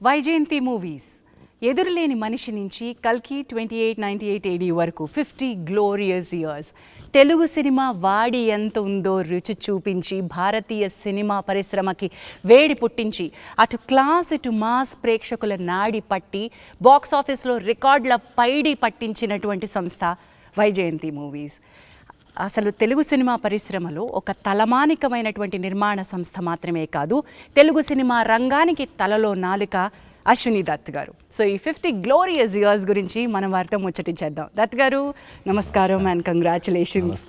Vyjayanthi movies ఎదురులేని మనిషి నుంచి కల్కి 2898 AD వరకు 50 గ్లోరియస్ ఇయర్స్ తెలుగు సినిమా వాడి ఎంత ఉందో రుచి చూపించి భారతీయ సినిమా పరిశ్రమకి వేడి పుట్టించి అటు క్లాస్ ఇటు మాస్ ప్రేక్షకుల నాడి పట్టి బాక్స్ ఆఫీస్లో రికార్డుల పైడి పట్టించినటువంటి సంస్థ వైజయంతి మూవీస్. అసలు తెలుగు సినిమా పరిశ్రమలో ఒక తలమానికమైనటువంటి నిర్మాణ సంస్థ మాత్రమే కాదు, తెలుగు సినిమా రంగానికి తలలో నాలుక అశ్విని దత్ గారు. సో ఈ 50 గ్లోరియస్ ఇయర్స్ గురించి మనం వారితో ముచ్చటించేద్దాం. దత్ గారు నమస్కారం and congratulations.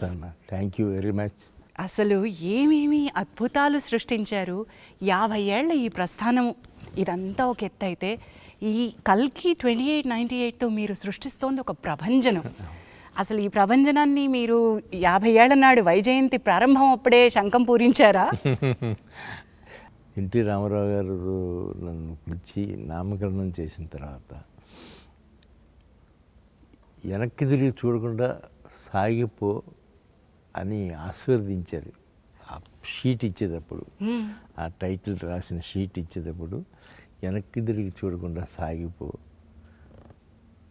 Thank you very much. అసలు ఏమేమి అద్భుతాలు సృష్టించారు. 50 ఏళ్ల ఈ ప్రస్థానం ఇదంతా ఒక ఎత్తు అయితే, ఈ కల్కి 2898తో మీరు సృష్టిస్తోంది ఒక ప్రభంజనం. అసలు ఈ ప్రభంజనాన్ని మీరు 50 ఏళ్ల నాడు వైజయంతి ప్రారంభం అప్పుడే శంఖం పూరించారా? ఎన్టీ రామారావు గారు నన్ను పిలిచి నామకరణం చేసిన తర్వాత వెనక్కి తిరిగి చూడకుండా సాగిపో అని ఆశీర్వదించారు. ఆ షీట్ ఇచ్చేటప్పుడు, ఆ టైటిల్ రాసిన షీట్ ఇచ్చేటప్పుడు వెనక్కి తిరిగి చూడకుండా సాగిపో,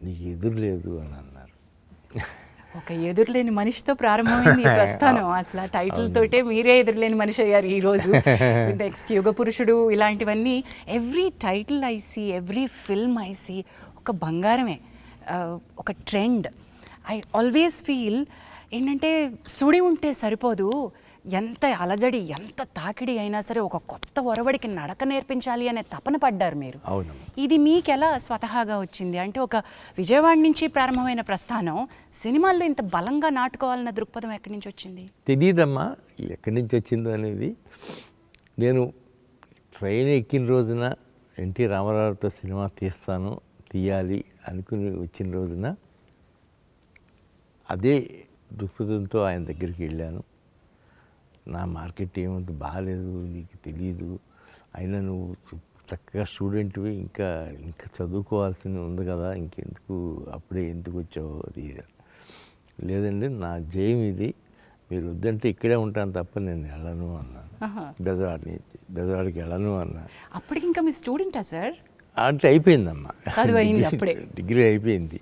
నీకు ఎదురు లేదు అని అన్నారు. ఒక ఎదురులేని మనిషితో ప్రారంభమైంది ఈ ప్రస్థానం. అసలు ఆ టైటిల్ తోటే మీరే ఎదురులేని మనిషి అయ్యారు ఈరోజు. నెక్స్ట్ యుగ పురుషుడు ఇలాంటివన్నీ every title I see, every film I see ఒక బంగారమే, ఒక ట్రెండ్. ఐ ఆల్వేస్ ఫీల్ ఏంటంటే సుడి ఉంటే సరిపోదు, ఎంత అలజడి ఎంత తాకిడి అయినా సరే ఒక కొత్త ఒరవడికి నడక నేర్పించాలి అనే తపన పడ్డారు మీరు. ఇది మీకు ఎలా స్వతహాగా వచ్చింది? అంటే ఒక విజయవాడ నుంచి ప్రారంభమైన ప్రస్థానం సినిమాల్లో ఇంత బలంగా నాటుకోవాలన్న దృక్పథం ఎక్కడి నుంచి వచ్చింది? తెలియదమ్మా ఎక్కడి నుంచి వచ్చిందో అనేది. నేను ట్రైన్ ఎక్కిన రోజున ఎన్టీ రామారావుతో సినిమా తీయాలి అనుకుని వచ్చిన రోజున అదే దృక్పథంతో ఆయన దగ్గరికి వెళ్ళాను. నా మార్కెట్ ఏమంత బాగాలేదు, నీకు తెలియదు, అయినా నువ్వు చక్కగా స్టూడెంట్వి, ఇంకా చదువుకోవాల్సింది ఉంది కదా, ఇంకెందుకు అప్పుడే ఎందుకు వచ్చావు? అది లేదండి, నా జయం ఇది, మీరు వద్దంటే ఇక్కడే ఉంటాను తప్ప నేను వెళ్ళను అన్నాను. బెజవాడికి వెళ్ళను అన్నాను. అప్పటికి ఇంకా మీ స్టూడెంటా సార్? అంటే అయిపోయిందమ్మా, అప్పుడే డిగ్రీ అయిపోయింది.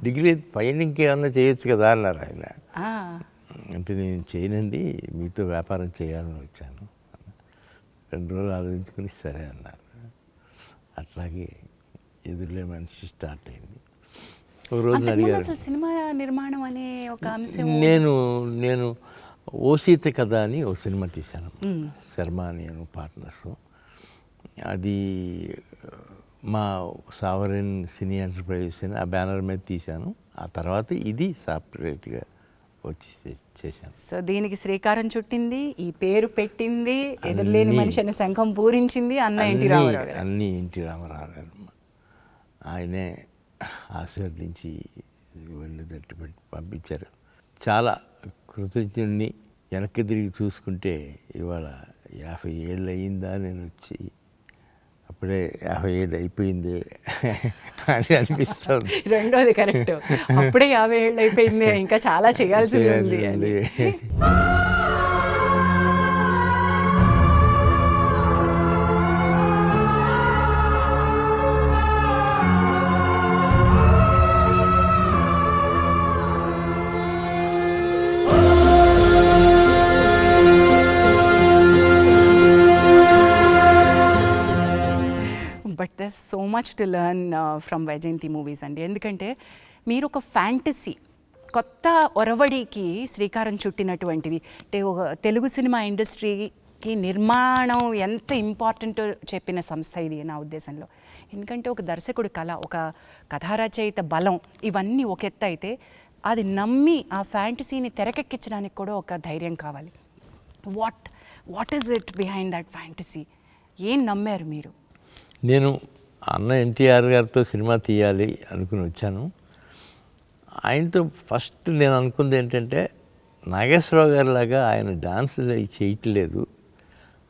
డిగ్రీ పైన ఇంకేమన్నా చేయొచ్చు కదా అన్నారు ఆయన. అంటే నేను చేయనండి, మీతో వ్యాపారం చేయాలని వచ్చాను. 2 రోజులు ఆలోచించుకుని సరే అన్నారు. అట్లాగే ఎదురులే మనిషి స్టార్ట్ అయింది. ఒక రోజు అడిగారు, సినిమా నిర్మాణం అనే ఒక అంశం. నేను ఓ సీత కథ అని ఓ సినిమా తీశాను, శర్మ నేను పార్ట్నర్స్. అది మా సావరెన్ సినీ ఎంటర్ప్రైజెస్ అని ఆ బ్యానర్ మీద తీశాను. ఆ తర్వాత ఇది సపరేట్గా వచ్చి చేశాను. సో దీనికి శ్రీకారం చుట్టింది, ఈ పేరు పెట్టింది, ఎదురులేని మనిషి అనే శంఖం పూరించింది అన్నీ ఎన్టీ రామారావు గారు. ఆయనే ఆశీర్వదించి వెళ్ళి తట్టుబట్టి పంపించారు. చాలా కృతజ్ఞుడిని. వెనక్కి తిరిగి చూసుకుంటే ఇవాళ 50 ఏళ్ళు అయ్యిందా నేను వచ్చి, అప్పుడే 50 ఏళ్ళు అయిపోయింది అని అనిపిస్తుంది. రెండోది కరెక్ట్, అప్పుడే 50 ఏళ్ళు అయిపోయింది, ఇంకా చాలా చేయాల్సింది ఉంది అని. But there so much to learn from Vyjayanthi movies అండి. ఎందుకంటే మీరు ఒక ఫ్యాంటసీ కొత్త ఒరవడికి శ్రీకారం చుట్టినటువంటిది. అంటే ఒక తెలుగు సినిమా ఇండస్ట్రీకి నిర్మాణం ఎంత ఇంపార్టెంటో చెప్పిన సంస్థ ఇది నా ఉద్దేశంలో. ఎందుకంటే ఒక దర్శకుడి కళ, ఒక కథారచయిత బలం, ఇవన్నీ ఒక ఎత్తు అయితే అది నమ్మి ఆ ఫ్యాంటసీని తెరకెక్కించడానికి కూడా ఒక ధైర్యం కావాలి. What is it behind that fantasy? ఏం నమ్మారు మీరు? నేను అన్న ఎన్టీఆర్ గారితో సినిమా తీయాలి అనుకుని వచ్చాను. ఆయనతో ఫస్ట్ నేను అనుకుంది ఏంటంటే, నాగేశ్వరరావు గారి లాగా ఆయన డాన్సులు అవి చేయట్లేదు,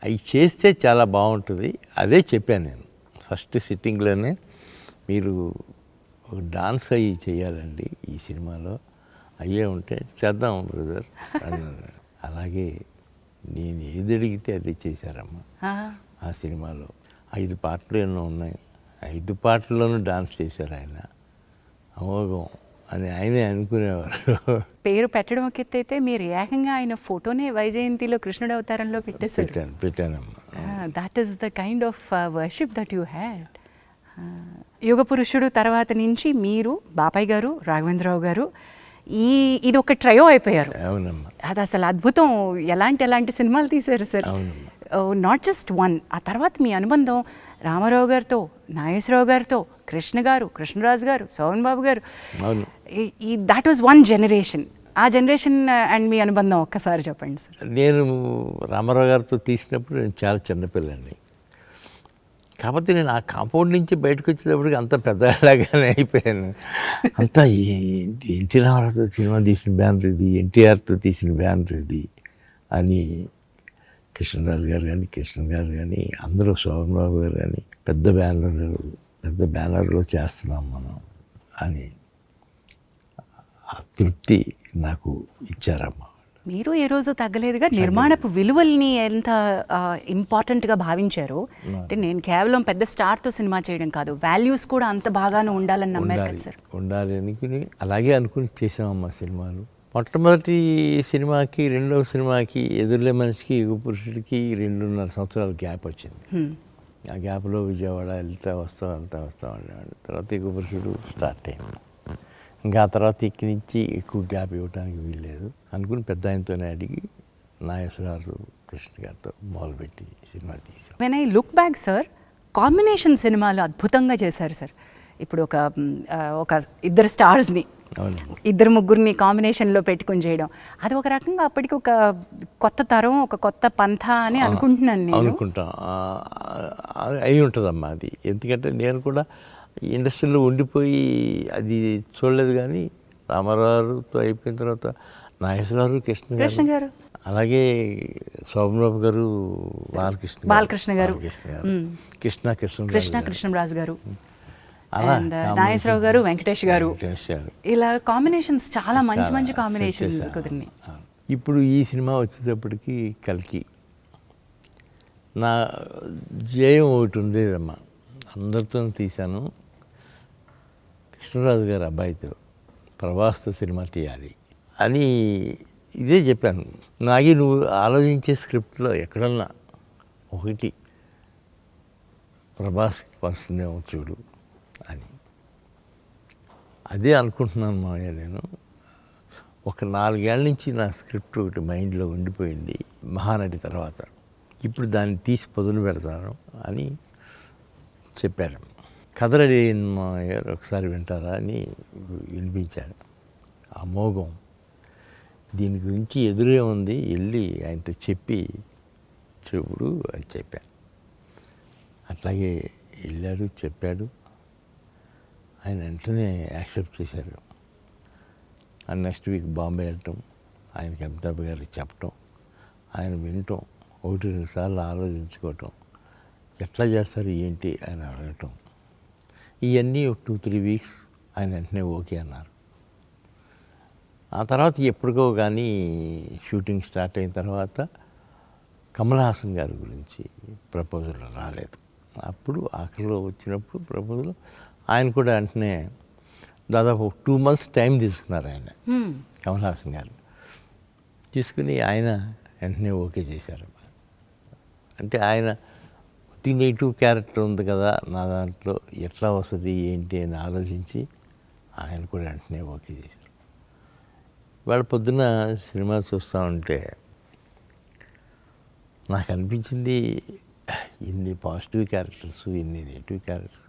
అవి చేస్తే చాలా బాగుంటుంది. అదే చెప్పాను నేను ఫస్ట్ సిట్టింగ్లోనే, మీరు ఒక డాన్స్ అవి చేయాలండి ఈ సినిమాలో, అయ్యే ఉంటే చేద్దాం బ్రదర్ అన్నాను. అలాగే నేను ఏది అడిగితే అది చేశారమ్మా. ఆ సినిమాలో 5 పాటలు ఎన్నో ఉన్నాయి. 5 పాటల్లోనూ డాన్స్ చేశారు ఆయన. అమోఘం అని ఆయనే అనుకునేవారు. పేరు పెట్టడం ఒక ఎత్తు అయితే మీరు ఏకంగా ఆయన ఫోటోనే వైజయంతిలో కృష్ణుడి అవతారంలో పెట్టేశారు. పెట్టానమ్మా. That is the kind of worship that you had. యుగ పురుషుడు తర్వాత నుంచి మీరు, బాపయ్య గారు, రాఘవేంద్రరావు గారు ఇది ఒక ట్రయో అయిపోయారు. అవునమ్మా. అది అసలు అద్భుతం. ఎలాంటి సినిమాలు తీశారు సార్. అవునమ్మా. Not just one. ఆ తర్వాత మీ అనుబంధం రామారావు గారితో, నాగేశ్వరరావు గారితో, కృష్ణ గారు, కృష్ణరాజు గారు, సోమన్ బాబు గారు, అవును. That was one generation. ఆ జనరేషన్ అండ్ మీ అనుబంధం ఒక్కసారి చెప్పండి సార్. నేను రామారావు గారితో తీసినప్పుడు నేను చాలా చిన్నపిల్లండి. కాకపోతే నేను ఆ కాంపౌండ్ నుంచి బయటకు వచ్చేటప్పటికి అంత పెద్దలాగానే అయిపోయాను. అంతా ఎన్టీ రామారావుతో సినిమా తీసిన బ్యానర్ ఇది, ఎన్టీఆర్తో తీసిన బ్యానర్ ఇది అని కృష్ణరాజు గారు కానీ, కృష్ణ గారు కానీ, అందరూ శోభన్ బాబు గారు కానీ పెద్ద బ్యానర్లో చేస్తున్నాం మనం అని ఆ తృప్తి నాకు ఇచ్చారమ్మా. మీరు ఏ రోజు తగ్గలేదుగా. నిర్మాణపు విలువల్ని ఎంత ఇంపార్టెంట్గా భావించారో. అంటే నేను కేవలం పెద్ద స్టార్తో సినిమా చేయడం కాదు, వాల్యూస్ కూడా అంత బాగానే ఉండాలని నమ్మారు కదా సార్. ఉండాలి అనుకుని అలాగే అనుకుని చేసామమ్మా సినిమాలు. మొట్టమొదటి సినిమాకి రెండవ సినిమాకి ఎదురులే మనిషికి యుగ పురుషుడికి 2.5 సంవత్సరాల గ్యాప్ వచ్చింది. ఆ గ్యాప్లో విజయవాడ వెళ్తా వస్తాం అనేవాడు. తర్వాత యుగ పురుషుడు స్టార్ట్ అయింది. ఇంకా ఆ తర్వాత ఇక్కడి నుంచి ఎక్కువ గ్యాప్ ఇవ్వడానికి వీల్లేదు అనుకుని పెద్ద ఆయనతోనే అడిగి నాగేశ్వరరావు, కృష్ణ గారితో మొదలుపెట్టి సినిమా తీసాం. When I look back sir, combination సినిమాలు అద్భుతంగా చేశారు సార్. ఇప్పుడు ఒక ఇద్దరు స్టార్స్ని, ఇద్దరు ముగ్గురిని కాంబినేషన్లో పెట్టుకుని చేయడం, అది ఒక రకంగా అప్పటికి ఒక కొత్త తరం, ఒక కొత్త పంథ అని అనుకుంటున్నాను నేను. అనుకుంటాం అయి ఉంటుందమ్మా అది. ఎందుకంటే నేను కూడా ఇండస్ట్రీలో ఉండిపోయి అది చూడలేదు. కానీ రామారావుతో అయిపోయిన తర్వాత నాగేశ్వరరావు, కృష్ణ గారు, అలాగే శోభన్ గారు, బాలకృష్ణ గారు, కృష్ణరాజు గారు, నాగేశ్వరరావు గారు, వెంకటేష్ గారు, ఇలా కాంబినేషన్స్ చాలా మంచి కాంబినేషన్స్ కుదిరినాయి. ఇప్పుడు ఈ సినిమా వచ్చేటప్పటికి కల్కి నా జయం ఒకటి ఉండేదమ్మా. అందరితో తీశాను. కృష్ణరాజు గారు అబ్బాయితో ప్రభాస్తో సినిమా తీయాలి అని ఇదే చెప్పాను. నాగి నువ్వు ఆలోచించే స్క్రిప్ట్లో ఎక్కడన్నా ఒకటి ప్రభాస్కి వస్తుందేమో చూడు అని అదే అనుకుంటున్నాను మావయ్య. నేను ఒక 4 ఏళ్ళ నుంచి నా స్క్రిప్ట్ ఒకటి మైండ్లో ఉండిపోయింది మహానటి తర్వాత. ఇప్పుడు దాన్ని తీసి పొదులు పెడతాను అని చెప్పారు. కథ రెడీ అయింది మావయ్య, ఒకసారి వింటారా అని వినిపించాడు. అమోఘం, దీని గురించి ఎదురే ఉంది, వెళ్ళి ఆయనతో చెప్పి చూడు అని చెప్పాను. అట్లాగే వెళ్ళాడు, చెప్పాడు. ఆయన వెంటనే యాక్సెప్ట్ చేశారు. అండ్ నెక్స్ట్ వీక్ బాంబే వెళ్ళటం, ఆయనకి అమితాబ్ గారికి చెప్పటం, ఆయన వినటం, 1-2 సార్లు ఆలోచించుకోవటం, ఎట్లా చేస్తారు ఏంటి అని అడగటం, ఇవన్నీ ఒక 2-3 వీక్స్ ఆయన వెంటనే ఓకే అన్నారు. ఆ తర్వాత ఎప్పటికో కానీ షూటింగ్ స్టార్ట్ అయిన తర్వాత కమల్ హాసన్ గారి గురించి ప్రపోజల్ రాలేదు. అప్పుడు ఆఖరిలో వచ్చినప్పుడు ప్రపోజల్ ఆయన కూడా వెంటనే దాదాపు 2 months టైం తీసుకున్నారు ఆయన, కమల్ హాసన్ గారు. తీసుకుని ఆయన వెంటనే ఓకే చేశారు. అంటే ఆయన నెగిటివ్ క్యారెక్టర్ ఉంది కదా నా దాంట్లో, ఎట్లా వస్తుంది ఏంటి అని ఆలోచించి ఆయన కూడా వెంటనే ఓకే చేశారు. వాళ్ళ పొద్దున్న సినిమా చూస్తూ ఉంటే నాకు అనిపించింది, ఇన్ని పాజిటివ్ క్యారెక్టర్స్, ఇన్ని నెగిటివ్ క్యారెక్టర్స్,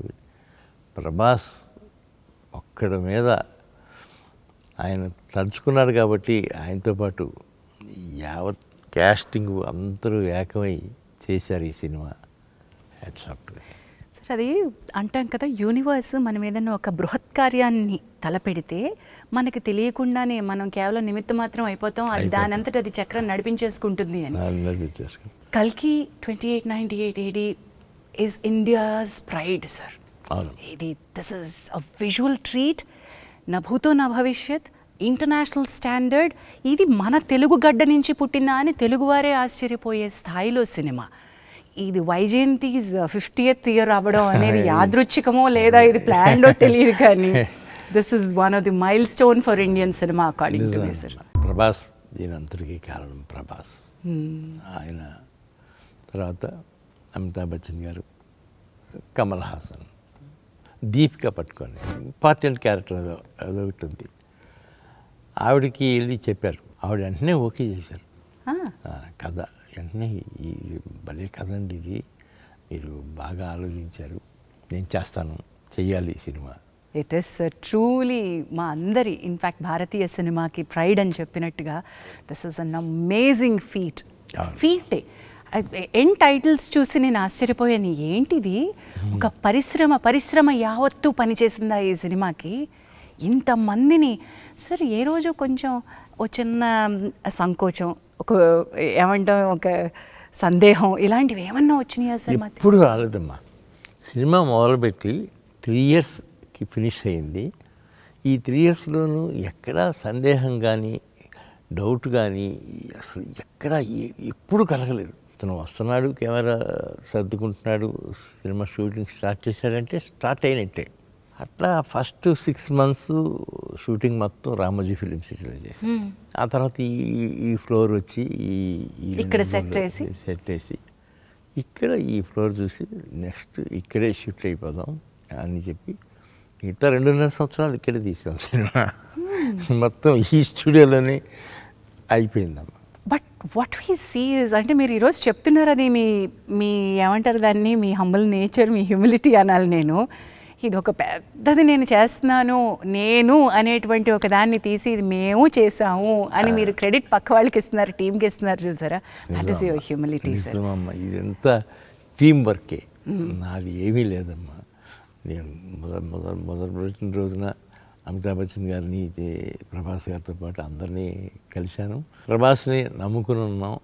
ప్రభాస్ ఒక్కడ మీద ఆయన తలుచుకున్నాడు కాబట్టి ఆయనతో పాటు యావత్ క్యాస్టింగ్ అందరూ ఏకమై చేశారు ఈ సినిమా. సార్, అది అంటాం కదా, యూనివర్స్ మనం ఏదైనా ఒక బృహత్ కార్యాన్ని తలపెడితే మనకి తెలియకుండానే మనం కేవలం నిమిత్తం మాత్రం అయిపోతాం, అది దాని అంతటి అది చక్రం నడిపించేసుకుంటుంది అని. కల్కి 2898 AD is India's pride sir. This is a visual treat, నా భూతో నా భవిష్యత్, ఇంటర్నేషనల్ స్టాండర్డ్. ఇది మన తెలుగు గడ్డ నుంచి పుట్టిందా అని తెలుగువారే ఆశ్చర్యపోయే స్థాయిలో సినిమా. ఇది వైజయంతిస్ 50th ఇయర్ అవ్వడం అనేది యాదృచ్ఛికమో లేదా ఇది ప్లాన్లో తెలియదు కానీ this is one of the milestone for Indian cinema according to me sir. Prabhas దీనంతటికీ కారణం ప్రభాస్. ఆయన తర్వాత అమితాబ్ బచ్చన్ గారు, కమల్ హాసన్, దీపిక పట్టుకొని ఇంపార్టెంట్ క్యారెక్టర్ అదొకటి ఉంది. ఆవిడకి వెళ్ళి చెప్పారు, ఆవిడ వెంటనే ఓకే చేశారు. కథ వెంటనే ఈ భలే కథ అండి, ఇది మీరు బాగా ఆలోచించారు, నేను చేస్తాను, చెయ్యాలి ఈ సినిమా. ఇట్ ఈస్ ట్రూలీ మా అందరి ఇన్ఫ్యాక్ట్ భారతీయ సినిమాకి ప్రైడ్ అని చెప్పినట్టుగా దిస్ ఇస్ అన్ అమేజింగ్ ఫీటే. ఎండ్ టైటిల్స్ చూసి నేను ఆశ్చర్యపోయాను, ఏంటిది ఒక పరిశ్రమ యావత్తు పనిచేసిందా ఈ సినిమాకి, ఇంతమందిని. సార్ ఏ రోజు కొంచెం ఓ చిన్న సంకోచం, ఒక ఏమంటాం, ఒక సందేహం ఇలాంటివి ఏమన్నా వచ్చినాయా సార్? ఎప్పుడు రాలేదమ్మా. సినిమా మొదలుపెట్టి 3 yearsకి ఫినిష్ అయింది. ఈ 3 yearsలోనూ ఎక్కడా సందేహం కానీ డౌట్ కానీ అసలు ఎక్కడ ఎప్పుడు కలగలేదు. తను వస్తున్నాడు, కెమెరా సర్దుకుంటున్నాడు, సినిమా షూటింగ్ స్టార్ట్ చేశాడంటే స్టార్ట్ అయినట్టే. అట్లా ఫస్ట్ 6 months షూటింగ్ మొత్తం రామోజీ ఫిలిం సిటీలో చేశాను. ఆ తర్వాత ఈ ఫ్లోర్ వచ్చి ఇక్కడ సెట్ వేసి ఇక్కడ ఈ ఫ్లోర్ చూసి నెక్స్ట్ ఇక్కడే షిఫ్ట్ అయిపోదాం అని చెప్పి మిగతా 2.5 సంవత్సరాలు ఇక్కడే తీసాం సినిమా. మొత్తం ఈ స్టూడియోలోనే అయిపోయిందమ్మా. But what we see is, అంటే మీరు ఈరోజు చెప్తున్నారు, అది మీ ఏమంటారు దాన్ని, మీ హంబుల్ నేచర్, మీ హ్యూమిలిటీ అనాలి నేను. ఇది ఒక పెద్దది నేను చేస్తున్నాను అనేటువంటి ఒక దాన్ని తీసి ఇది మేము చేసాము అని మీరు క్రెడిట్ పక్క వాళ్ళకి ఇస్తున్నారు, టీంకి ఇస్తున్నారు, చూసారా? That is your humility sir. అమ్మా, ఇదంతా టీం వర్కే, నాది ఏమీ లేదమ్మా. నేను మొదలుపెట్టిన రోజున అమితాబ్ బచ్చన్ గారిని, ప్రభాస్ గారితో పాటు అందరినీ కలిశాను. ప్రభాస్ని నమ్ముకుని ఉన్నాం,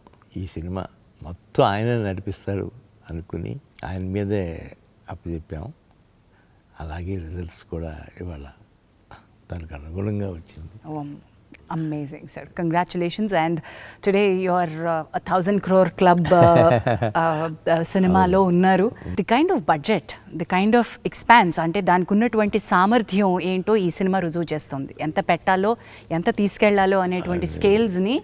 ఈ సినిమా మొత్తం ఆయనే నడిపిస్తాడు అనుకుని ఆయన మీదే అప్పచెప్పాం. అలాగే రిజల్ట్స్ కూడా ఇవాళ దానికి అనుగుణంగా వచ్చింది. Amazing sir, congratulations. And today your 1000 crore club సినిమాలో ఉన్నారు. The kind of budget, the kind of expanse, అంటే దానికి ఉన్నటువంటి సామర్థ్యం ఏంటో ఈ సినిమా రుజువు చేస్తుంది. ఎంత పెట్టాలో, ఎంత తీసుకెళ్లాలో అనేటువంటి స్కేల్స్ని.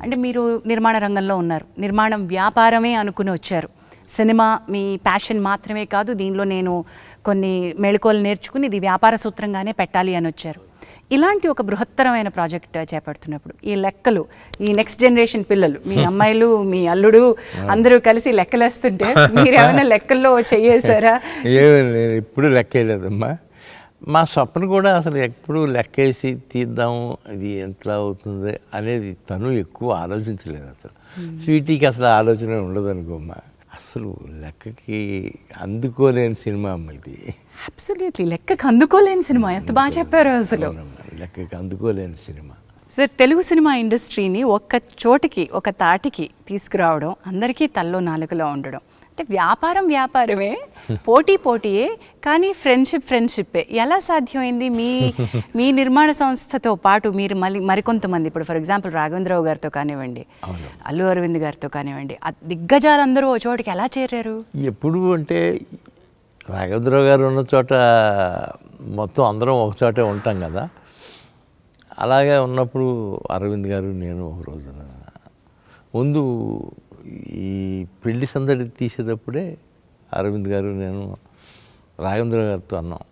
అంటే మీరు నిర్మాణ రంగంలో ఉన్నారు, నిర్మాణం వ్యాపారమే అనుకుని వచ్చారు. సినిమా మీ ప్యాషన్ మాత్రమే కాదు, దీనిలో నేను కొన్ని మెళకువలు నేర్చుకుని ఇది వ్యాపార సూత్రంగానే పెట్టాలి అని వచ్చారు. ఇలాంటి ఒక బృహత్తరమైన ప్రాజెక్ట్ చేపడుతున్నప్పుడు ఈ లెక్కలు, ఈ నెక్స్ట్ జనరేషన్ పిల్లలు, మీ అమ్మాయిలు, మీ అల్లుడు అందరూ కలిసి లెక్కలేస్తుంటే మీరు ఏమైనా లెక్కల్లో చేయేసారా? నేను ఎప్పుడు లెక్కేయలేదమ్మా. మా స్వప్న కూడా అసలు ఎప్పుడు లెక్కేసి తీద్దాము, ఇది ఎట్లా అవుతుంది అనేది తను ఎక్కువ ఆలోచించలేదు. అసలు స్వీటీకి అసలు ఆలోచన ఉండదు అనుకోమ్మా. అసలు లెక్కకి అందుకోలేని సినిమా అమ్మ ఇది. అబ్సల్యూట్లీ లెక్కకి అందుకోలేని సినిమా, ఎంత బాగా చెప్పారు అసలు. లెక్కకి అందుకోలేని సినిమా సార్. తెలుగు సినిమా ఇండస్ట్రీని ఒక్క చోటికి, ఒక తాటికి తీసుకురావడం, అందరికీ తల్లో నాలుకలో ఉండడం, అంటే వ్యాపారమే, పోటీయే, కానీ ఫ్రెండ్షిప్పే ఎలా సాధ్యమైంది? మీ నిర్మాణ సంస్థతో పాటు మీరు మరికొంతమంది, ఇప్పుడు ఫర్ ఎగ్జాంపుల్ రాఘవేంద్రరావు గారితో కానివ్వండి, అల్లు అరవింద్ గారితో కానివ్వండి, దిగ్గజాలందరూ ఓ చోటికి ఎలా చేరారు? ఎప్పుడు అంటే రాఘవేంద్రరావు గారు ఉన్న చోట మొత్తం అందరం ఒక చోటే ఉంటాం కదా. అలాగే ఉన్నప్పుడు అరవింద్ గారు, నేను ఒక రోజున ముందు ఈ పెళ్లి సందడి తీసేటప్పుడే అరవింద్ గారు, నేను రాఘవేంద్ర గారితో అన్నాం,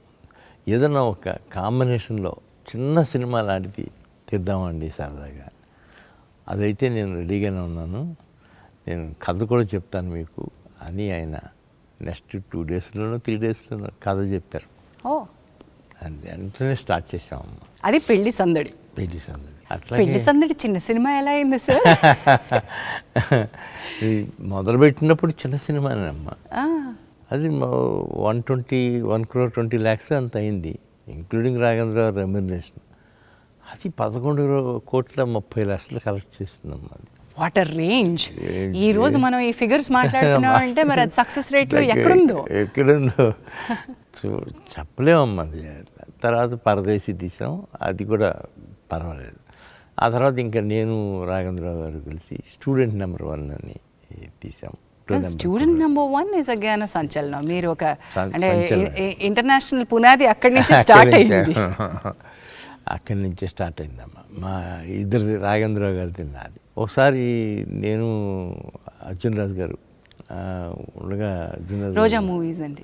ఏదన్నా ఒక కాంబినేషన్లో చిన్న సినిమా లాంటిది తీద్దామండి సరదాగా. అదైతే నేను రెడీగానే ఉన్నాను, నేను కథ కూడా చెప్తాను మీకు అని ఆయన నెక్స్ట్ 2 daysలోనో 3 daysలోనో కథ చెప్పారు. వెంటనే స్టార్ట్ చేసామమ్మ. అది పెళ్లి సందడి. అట్లా పెళ్లి సందడి చిన్న సినిమా ఎలా అయింది సార్? మొదలుపెట్టినప్పుడు చిన్న సినిమానే అమ్మ. అది 1 crore 20 lakhs అంత అయింది, ఇంక్లూడింగ్ రాఘవేంద్ర రెమ్యునరేషన్. అది 11,30,00,000 కలెక్ట్ చేస్తుందమ్మా. అది వాట్ అ రేంజ్! ఈ రోజు మనం ఈ ఫిగర్స్ మాట్లాడుతున్నాం అంటే మరి అది సక్సెస్ రేట్లో ఎక్కడుందో చెప్పలేమమ్మా. అది తర్వాత పరదేశీ తీసాం, అది కూడా పర్వాలేదు. ఆ తర్వాత ఇంకా నేను రాఘవేంద్రరావు గారు కలిసి స్టూడెంట్ నెంబర్ 1 అని తీసాం. దాంట్లో స్టూడెంట్ నెంబర్ 1 ఇస్ అగైన్ సంచలనం. మీరు ఒక అంటే సంచలనం. ఇంటర్నేషనల్ పునాది అక్కడి నుంచి స్టార్ట్ అయింది. అక్కడి నుంచే స్టార్ట్ అయిందమ్మా. మా ఇద్దరిది రాఘవేంద్రరావు గారిది నాది. ఒకసారి నేను అర్జున్ రాజు గారు ఉండగా అర్జున్ రాజు రోజా మూవీస్ అండి,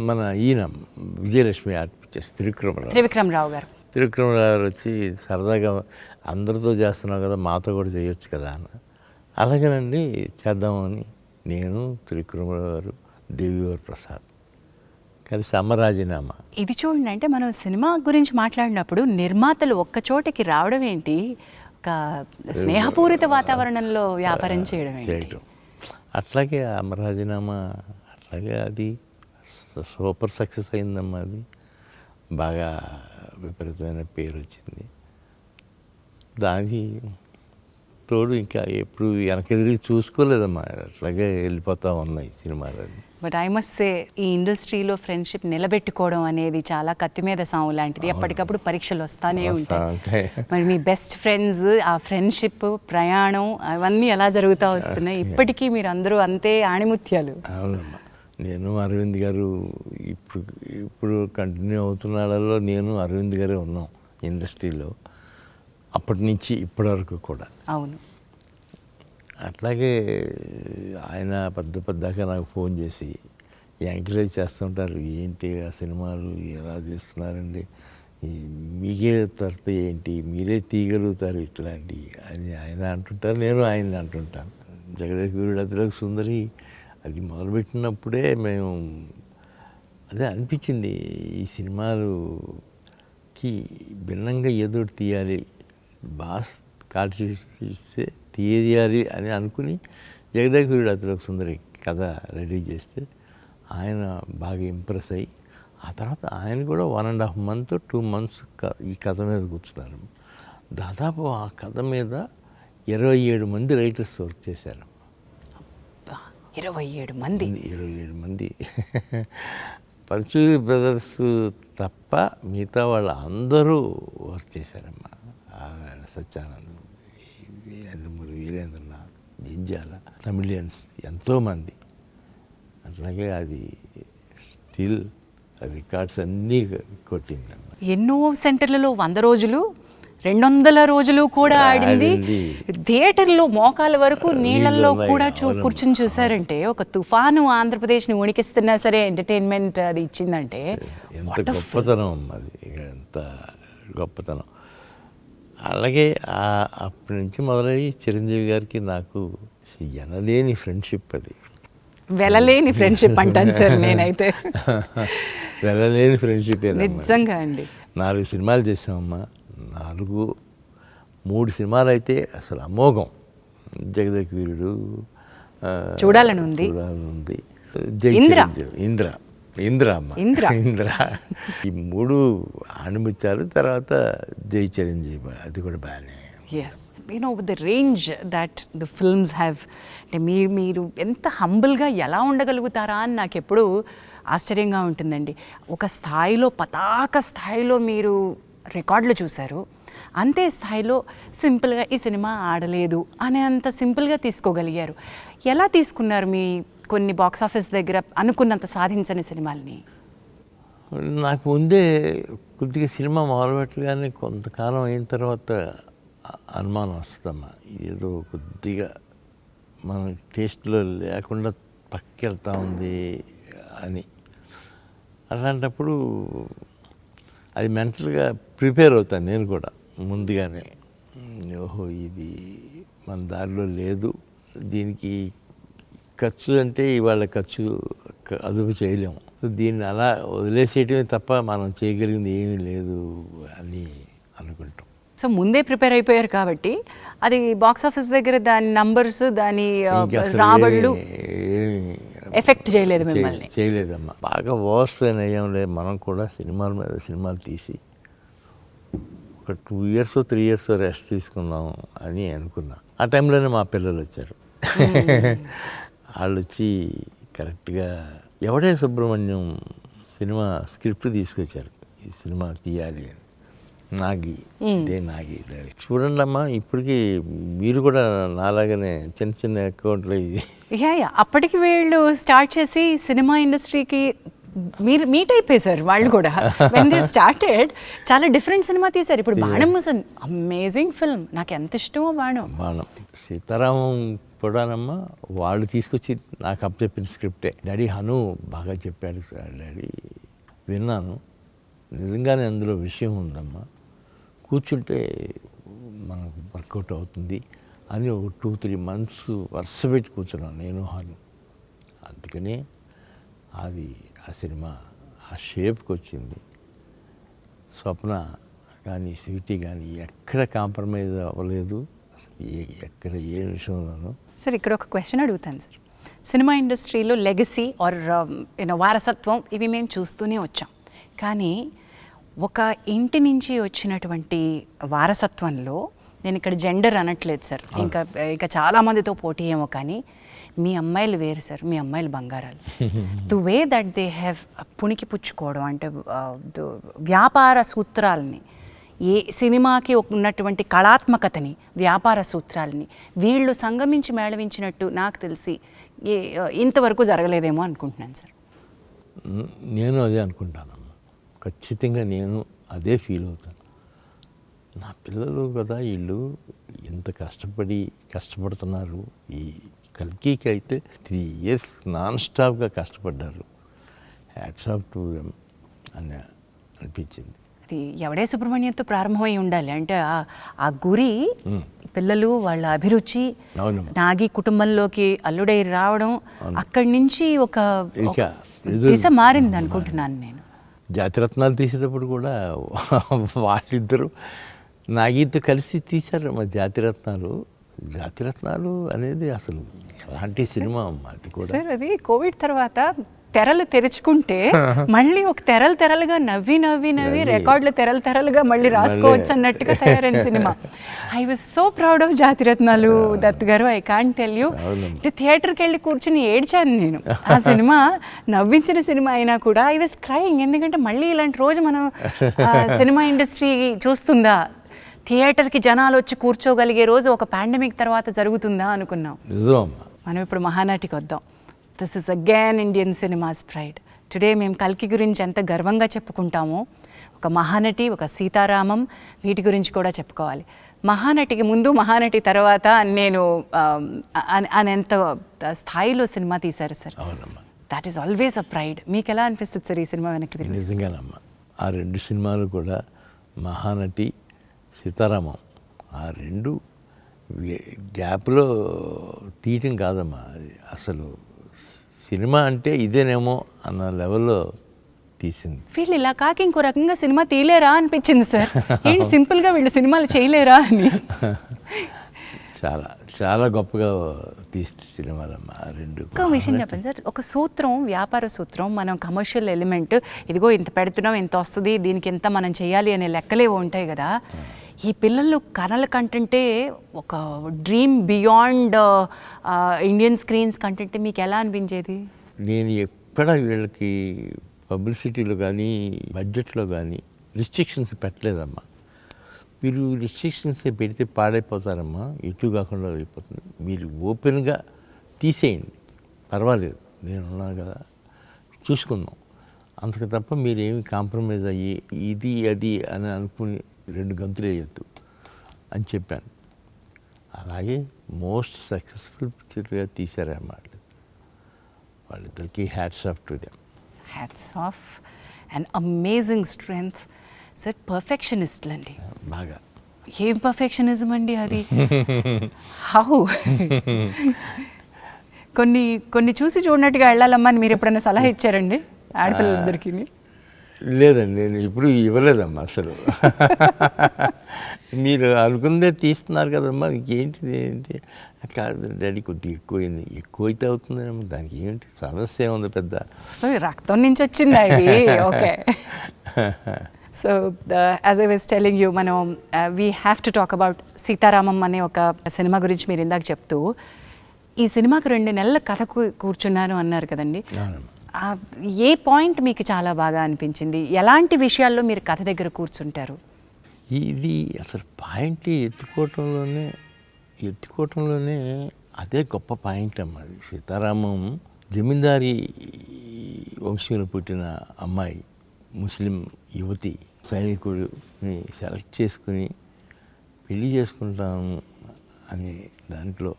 మన ఈయన విజయలక్ష్మి ఆర్ట్ పిక్చర్స్ త్రివిక్రమరావు గారు వచ్చి సరదాగా అందరితో చేస్తున్నావు కదా, మాతో కూడా చేయొచ్చు కదా అన్న. అలాగేనండి చేద్దామని నేను, త్రివిక్రమరావు గారు, దేవివర్ ప్రసాద్ కలిసి అమరాజీనామా. ఇది చూడండి, అంటే మనం సినిమా గురించి మాట్లాడినప్పుడు నిర్మాతలు ఒక్క చోటికి రావడం ఏంటి, ఒక స్నేహపూరిత వాతావరణంలో వ్యాపారం చేయడం ఏంటి. అట్లాగే అమరాజీనామా అట్లాగే అది సూపర్ సక్సెస్ అయిందమ్మా. అది బాగా విపరీతమైన పేరు వచ్చింది. దానికి తోడు ఇంకా ఎప్పుడు వెనకెదిరి చూసుకోలేదమ్మా, అట్లాగే వెళ్ళిపోతూ ఉన్నాయి సినిమాలు. బట్ ఐ మస్ట్ సే ఈ ఇండస్ట్రీలో ఫ్రెండ్షిప్ నిలబెట్టుకోవడం అనేది చాలా కత్తి మీద సాము లాంటిది. ఎప్పటికప్పుడు పరీక్షలు వస్తానే ఉంటాయి. మరి మీ బెస్ట్ ఫ్రెండ్స్, ఆ ఫ్రెండ్షిప్, ప్రయాణం అవన్నీ ఎలా జరుగుతూ వస్తున్నాయి ఇప్పటికీ? మీరు అందరూ అంతే ఆణిముత్యాలు. అవునమ్మా. నేను అరవింద్ గారు ఇప్పుడు కంటిన్యూ అవుతున్నాళ్ళలో నేను అరవింద్ గారే ఉన్నాం ఇండస్ట్రీలో, అప్పటి నుంచి ఇప్పటి వరకు కూడా. అవును. అట్లాగే ఆయన పెద్దగా నాకు ఫోన్ చేసి ఎంకరేజ్ చేస్తుంటారు. ఏంటి ఆ సినిమాలు ఎలా తీస్తున్నారండి, మీకే తరత ఏంటి, మీరే తీయగలుగుతారు ఇట్లాంటి అని ఆయన అంటుంటారు, నేను ఆయన అంటుంటాను. జగదేక వీరుడు అతిలోక సుందరి అది మొదలుపెట్టినప్పుడే మేము అదే అనిపించింది, ఈ సినిమాలుకి భిన్నంగా ఏదో తీయాలి, బాస్ కాల్చిస్తే తీయాలి అని అనుకుని జగదేక వీరుడు అతిలోక సుందరి కథ రెడీ చేస్తే ఆయన బాగా ఇంప్రెస్ అయ్యి ఆ తర్వాత ఆయన కూడా 1.5 month 2 months ఈ కథ మీద కూర్చున్నారు. దాదాపు ఆ కథ మీద 27 మంది రైటర్స్ వర్క్ చేశారు. 27 మంది 27 మంది పరచూరి బ్రదర్స్ తప్ప మిగతా వాళ్ళు అందరూ వర్క్ చేశారమ్మా. సత్యానంద్, అల్లమూరి వీరేంద్రనాథ్, జింజాల, తమిళియన్స్ ఎంతోమంది. అట్లాగే అది స్టిల్ రికార్డ్స్ అన్నీ కొట్టిందమ్మా. ఎన్నో సెంటర్లలో 100 రోజులు 200 రోజులు కూడా ఆడింది. థియేటర్లో మోకాల వరకు నీళ్ళల్లో కూడా కూర్చుని చూసారంటే, ఒక తుఫాను ఆంధ్రప్రదేశ్ని వణికిస్తున్నా సరే ఎంటర్టైన్మెంట్ అది ఇచ్చిందంటే ఎంత గొప్పతనం అది, ఎంత గొప్పతనం. అలాగే అప్పటి నుంచి మొదలయ్యి చిరంజీవి గారికి నాకు ఎనలేని ఫ్రెండ్షిప్, అది వెళ్ళలేని ఫ్రెండ్షిప్ అంటాను సార్ నేనైతే. వెళ్ళలేని ఫ్రెండ్షిప్ నిజంగా అండి. 4 సినిమాలు చేసామమ్మా. 3 సినిమాలు అయితే అసలు అమోఘం. జగదేక వీరుడు చూడాలని ఉంది, జై ఇంద్ర అమ్మ ఇంద్ర, ఈ 3 ఆణిముత్యాలు. తర్వాత జై చిరంజీవి అది కూడా బాగానే. Yes, the range that the films have, అంటే మీరు ఎంత హంబుల్గా ఎలా ఉండగలుగుతారా అని నాకు ఎప్పుడు ఆశ్చర్యంగా ఉంటుందండి. ఒక స్థాయిలో, పతాక స్థాయిలో మీరు రికార్డులు చూశారు, అంతే స్థాయిలో సింపుల్గా ఈ సినిమా ఆడలేదు అనే అంత సింపుల్గా తీసుకోగలిగారు. ఎలా తీసుకున్నారు మీ కొన్ని బాక్స్ ఆఫీస్ దగ్గర అనుకున్నంత సాధించని సినిమాల్ని? నాకు ముందే కొద్దిగా సినిమా మొదలుపెట్టగానే కొంతకాలం అయిన తర్వాత అనుమానం వస్తుందమ్మా, ఏదో కొద్దిగా మన టేస్ట్లో లేకుండా పక్కకి వెళ్తూ ఉంది అని. అలాంటప్పుడు అది మెంటల్గా ప్రిపేర్ అవుతాను నేను కూడా ముందుగానే. ఓహో, ఇది మన దారిలో లేదు, దీనికి ఖర్చు అంటే ఇవాళ ఖర్చు అదుపు చేయలేము, దీన్ని అలా వదిలేసేయటమే తప్ప మనం చేయగలిగింది ఏమీ లేదు అని అనుకుంటాం. సో ముందే ప్రిపేర్ అయిపోయారు కాబట్టి అది బాక్స్ ఆఫీస్ దగ్గర దాని నంబర్స్, దాని రాబడులు ఎఫెక్ట్ చేయలేదు మిమ్మల్ని? చేయలేదమ్మా. బాగా వర్స్ట్ అయ్యాం లేదు, మనం కూడా సినిమాల మీద సినిమాలు తీసి ఒక 2 years 3 years రెస్ట్ తీసుకుందాం అని అనుకున్నా. ఆ టైంలోనే మా పిల్లలు వచ్చారు. వాళ్ళు వచ్చి కరెక్ట్గా ఎవడే సుబ్రహ్మణ్యం సినిమా స్క్రిప్ట్ తీసుకొచ్చారు, ఈ సినిమా తీయాలి అని. నాగి ఇదే నాగి డైరెక్ట్. చూడండి అమ్మా, ఇప్పటికీ మీరు కూడా నాలాగానే చిన్న చిన్న అకౌంట్లు ఇది యా అప్పటికి వీళ్ళు స్టార్ట్ చేసి సినిమా ఇండస్ట్రీకి మీరు మీట్ అయిపోయారు వాళ్ళు కూడా. వెన్ దే స్టార్టెడ్ చాలా డిఫరెంట్ సినిమా తీశారు. ఇప్పుడు బాణం వాజ్ అన్ అమేజింగ్ ఫిల్మ్, నాకు ఎంత ఇష్టమో బాణం. సీతారామం కూడానమ్మా వాళ్ళు తీసుకొచ్చి నాకు అప్పచెప్పిన స్క్రిప్టే. డాడీ హను బాగా చెప్పాడు సార్, డాడీ విన్నాను, నిజంగానే అందులో విషయం ఉందమ్మా, కూర్చుంటే మనకు వర్కౌట్ అవుతుంది అని ఒక 2-3 months వరుస పెట్టి కూర్చున్నాను నేను హను. అందుకనే అది ఆ సినిమా ఆ షేప్కి వచ్చింది. స్వప్న కానీ స్వీటీ కానీ ఎక్కడ కాంప్రమైజ్ అవ్వలేదు అసలు, ఎక్కడ ఏ విషయంలోనూ. సార్ ఇక్కడ ఒక క్వశ్చన్ అడుగుతాను సార్. సినిమా ఇండస్ట్రీలో లెగసీ ఆర్ వారసత్వం ఇవి మేము చూస్తూనే వచ్చాం, కానీ ఒక ఇంటి నుంచి వచ్చినటువంటి వారసత్వంలో, నేను ఇక్కడ జెండర్ అనట్లేదు సార్, ఇంకా చాలామందితో పోటీ ఏమో, కానీ మీ అమ్మాయిలు వేరు సార్, మీ అమ్మాయిలు బంగారాలు. The way that they have పుణికి పుచ్చుకోవడం అంటే వ్యాపార సూత్రాలని, ఏ సినిమాకి ఉన్నటువంటి కళాత్మకతని, వ్యాపార సూత్రాలని వీళ్ళు సంగమించి మేళవించినట్టు నాకు తెలిసి ఇంతవరకు జరగలేదేమో అనుకుంటున్నాను సార్. నేను అదే అనుకుంటానమ్మా, ఖచ్చితంగా నేను అదే ఫీల్ అవుతాను. నా పిల్లలు కదా వీళ్ళు ఎంత కష్టపడుతున్నారు. ఈ కల్కికి అయితే 3 years నాన్ స్టాప్గా కష్టపడ్డారు. హ్యాట్స్ ఆఫ్ టు దెమ్ అని అనిపించింది. అది ఎవడే సుబ్రహ్మణ్యంతో ప్రారంభమై ఉండాలి అంటే ఆ గురి, పిల్లలు వాళ్ళ అభిరుచి, నాగి కుటుంబంలోకి అల్లుడై రావడం, అక్కడి నుంచి ఒక దిశ మారింది అనుకుంటున్నాను నేను. జాతిరత్నాలు తీసేటప్పుడు కూడా వాళ్ళిద్దరూ నాగితో కలిసి తీశారు మా జాతిరత్నాలు అనేది అసలు ఎలాంటి సినిమా అమ్మా అది కూడా. సార్ అది కోవిడ్ తర్వాత తెరలు తెరుచుకుంటే మళ్ళీ ఒక తెరలుగా నవ్వి రికార్డులు తెరలుగా మళ్ళీ రాసుకోవచ్చు అన్నట్టుగా తయారైన సినిమా. I was so proud of Jathiratnalu Dutt గారు. ఐ కాంట్ టెల్ యూ, థియేటర్కి వెళ్ళి కూర్చుని ఏడ్చాను నేను. ఆ సినిమా నవ్వించిన సినిమా అయినా కూడా ఐ వాజ్ క్రైయింగ్, ఎందుకంటే మళ్ళీ ఇలాంటి రోజు మనం సినిమా ఇండస్ట్రీ చూస్తుందా, థియేటర్కి జనాలు వచ్చి కూర్చోగలిగే రోజు ఒక పాండమిక్ తర్వాత జరుగుతుందా అనుకున్నాం. మనం ఇప్పుడు మహానటికి వద్దాం. This is again Indian cinemas pride. Today మేము కల్కి గురించి ఎంత గర్వంగా చెప్పుకుంటామో, ఒక మహానటి, ఒక సీతారామం, వీటి గురించి కూడా చెప్పుకోవాలి. మహానటికి ముందు, మహానటి తర్వాత నేను అనేంత స్థాయిలో సినిమా తీశారు sir. That is always a pride. మీకు ఎలా అనిపిస్తుంది సార్ ఈ సినిమా వెనక్కి? నిజంగానమ్మా, ఆ 2 సినిమాలు కూడా మహానటి, సీతారామం, ఆ 2 గ్యాప్లో తీయటం కాదమ్మా, అసలు సినిమా అంటే ఇదేనేమో అన్న లెవెల్లో తీసింది. వీళ్ళు ఇలా కాక ఇంకో రకంగా సినిమా తీయలేరా అనిపించింది సార్. ఏంటి సింపుల్గా వీళ్ళు సినిమాలు చేయలేరా అని. చాలా చాలా గొప్పగా తీస్తే సినిమాలమ్మా ఆ 2. ఒక విషయం చెప్పండి సార్, ఒక సూత్రం, వ్యాపార సూత్రం, మనం కమర్షియల్ ఎలిమెంట్, ఇదిగో ఇంత పెడుతున్నాం, ఇంత వస్తుంది, దీనికి ఎంత మనం చేయాలి అనే లెక్కలేవో ఉంటాయి కదా. ఈ పిల్లలు కళల కంటెంటే ఒక డ్రీమ్ బియాండ్ ఇండియన్ స్క్రీన్స్ కంటెంటే మీకు ఎలా అనిపించేది? నేను ఎక్కడ వీళ్ళకి పబ్లిసిటీలో కానీ బడ్జెట్లో కానీ రిస్ట్రిక్షన్స్ పెట్టలేదమ్మా. మీరు రిస్ట్రిక్షన్స్ పెడితే పాడైపోతారమ్మా, ఎటు కాకుండా అయిపోతుంది. మీరు ఓపెన్గా తీసేయండి, పర్వాలేదు, నేనున్నాను కదా, చూసుకుందాం. అంతకు తప్ప మీరేమి కాంప్రమైజ్ అయ్యి ఇది అది అని అనుకుని 2 గంతులు వేయద్దు అని చెప్పాను. అలాగే మోస్ట్ సక్సెస్ఫుల్ పిక్చర్గా తీశారన్నమాట. వాళ్ళిద్దరికి hats off to them. Hats off and amazing strength sir. పర్ఫెక్షనిస్ట్లు అండి బాగా. ఏం పర్ఫెక్షనిజం అండి అది? హౌ? కొన్ని చూసి చూడనట్టుగా వెళ్ళాలమ్మా అని మీరు ఎప్పుడైనా సలహా ఇచ్చారండి ఆడపిల్లలిద్దరికి? లేదండి, నేను ఇప్పుడు ఇవ్వలేదమ్మా అసలు. మీరు అనుకుందే తీస్తున్నారు కదమ్మా, ఇంకేంటిది ఏంటి కాదు డాడీ, కొద్దిగా ఎక్కువైంది, ఎక్కువైతే అవుతుందమ్మా, దానికి ఏంటి సమస్య ఉంది పెద్ద. సో రక్తం నుంచి వచ్చింది అది. Okay. So as I was telling you, మనం we have to talk about Sita Ramam అనే ఒక సినిమా గురించి మీరు ఇందాక చెప్తూ, ఈ సినిమాకు 2 నెలల కథ కూర్చున్నాను అన్నారు కదండి. ఏ పాయింట్ మీకు చాలా బాగా అనిపించింది? ఎలాంటి విషయాల్లో మీరు కథ దగ్గర కూర్చుంటారు? ఇది అసలు పాయింట్ ఎత్తుకోవటంలోనే అదే గొప్ప పాయింట్ అమ్మ. సీతారామం జమీందారీ వంశంలో పుట్టిన అమ్మాయి, ముస్లిం యువతి, సైనికుడిని సెలెక్ట్ చేసుకుని పెళ్లి చేసుకుంటాము అనే దాంట్లో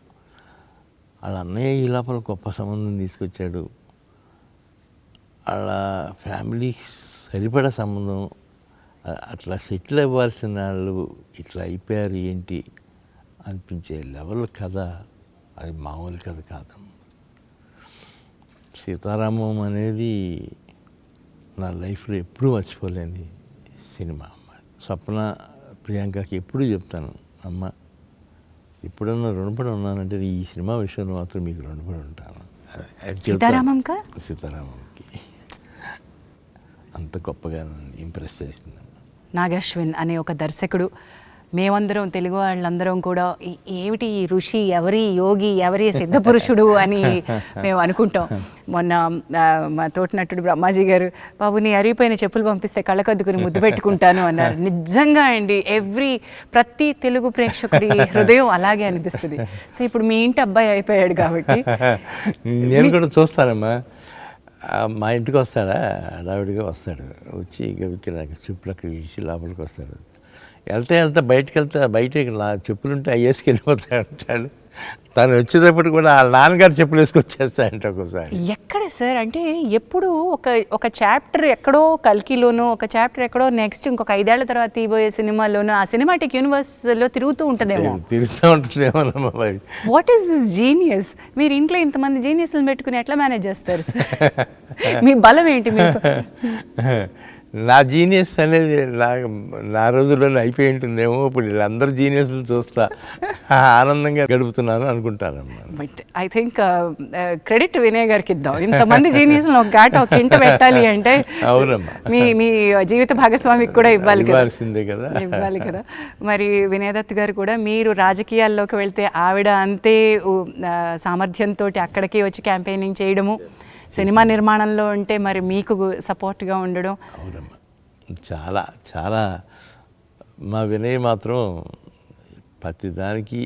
వాళ్ళ అన్నయ్య ఈ లోపల గొప్ప సంబంధం తీసుకొచ్చాడు. వాళ్ళ ఫ్యామిలీకి సరిపడా సంబంధం, అట్లా సెటిల్ అవ్వాల్సిన వాళ్ళు ఇట్లా అయిపోయారు ఏంటి అనిపించే లెవెల్ కథ. అది మామూలు కథ కాదమ్మ. సీతారామం అనేది నా లైఫ్లో ఎప్పుడూ మర్చిపోలేని సినిమా అమ్మ. స్వప్న, ప్రియాంకకి ఎప్పుడూ చెప్తాను, అమ్మ ఎప్పుడన్నా రుణపడి ఉన్నానంటే ఈ సినిమా విషయంలో మాత్రం మీకు రుణపడి ఉంటాను. సీతారామంకి అంత గొప్పగా ఇంప్రెస్ చేసింది. నాగశ్విన్ అనే ఒక దర్శకుడు, మేమందరం తెలుగు వాళ్ళందరం కూడా ఏమిటి ఈ ఋషి, ఎవరి యోగి, ఎవరి సిద్ధపురుషుడు అని మేము అనుకుంటాం. మొన్న మా తోటినట్టుడు బ్రహ్మాజీ గారు, బాబు నీ అరిగిపోయిన చెప్పులు పంపిస్తే కళ్ళకద్దుకుని ముద్దు పెట్టుకుంటాను అన్నారు. నిజంగా అండి, ప్రతి తెలుగు ప్రేక్షకుడి హృదయం అలాగే అనిపిస్తుంది. సో ఇప్పుడు మీ ఇంటి అబ్బాయి అయిపోయాడు కాబట్టి నేను కూడా చూస్తానమ్మా. మా ఇంటికి వస్తాడా, హడావిడిగా వస్తాడు, వచ్చి గవికి నాకు చెప్పులకు ఇచ్చి లోపలికి వస్తాడు. వెళ్తే బయటికి నా చెప్పులుంటే అయ్యేసుకు వెళ్ళిపోతాడు అంటాడు. తను వచ్చేటప్పుడు కూడా వాళ్ళ నాన్నగారు చెప్పులు వేసుకొచ్చేస్తాయంట ఒక్కోసారి. ఎక్కడ సార్ అంటే ఎప్పుడు ఒక చాప్టర్ ఎక్కడో కల్కిలోనో, ఒక చాప్టర్ ఎక్కడో నెక్స్ట్ ఇంకొక 5 ఏళ్ల తర్వాత తీయబోయే సినిమాలోనో ఆ సినిమాటిక్ యూనివర్స్లో తిరుగుతూ ఉంటుందేమో. What is this genius? మీరు ఇంట్లో ఇంతమంది జీనియస్లను పెట్టుకుని ఎట్లా మేనేజ్ చేస్తారు సార్? మీ బలం ఏంటి? మీకు నా జీనియస్ అనేది నా రోజుల్లోనే అయిపోయి ఉంటుందేమో. ఇప్పుడు వీళ్ళందరూ జీనియస్లు చూస్తా ఆనందంగా గడుపుతున్నాను అనుకుంటారమ్మా. But I think credit Vinay గారికి ఇద్దాం. ఇంతమంది జీనియస్లు ఒక ఇంట పెట్టాలి అంటే అవునమ్మా, మీ జీవిత భాగస్వామికి కూడా ఇవ్వాలి కదా. ఇవ్వాలి కదా. మరి వినయ్ దత్ గారు కూడా, మీరు రాజకీయాల్లోకి వెళ్తే ఆవిడ అంతే సామర్థ్యంతో అక్కడికి వచ్చి క్యాంపెయినింగ్ చేయడము, సినిమా నిర్మాణంలో ఉంటే మరి మీకు సపోర్ట్గా ఉండడం. అవునమ్మా, చాలా చాలా. మా వినయ్ మాత్రం ప్రతిదానికి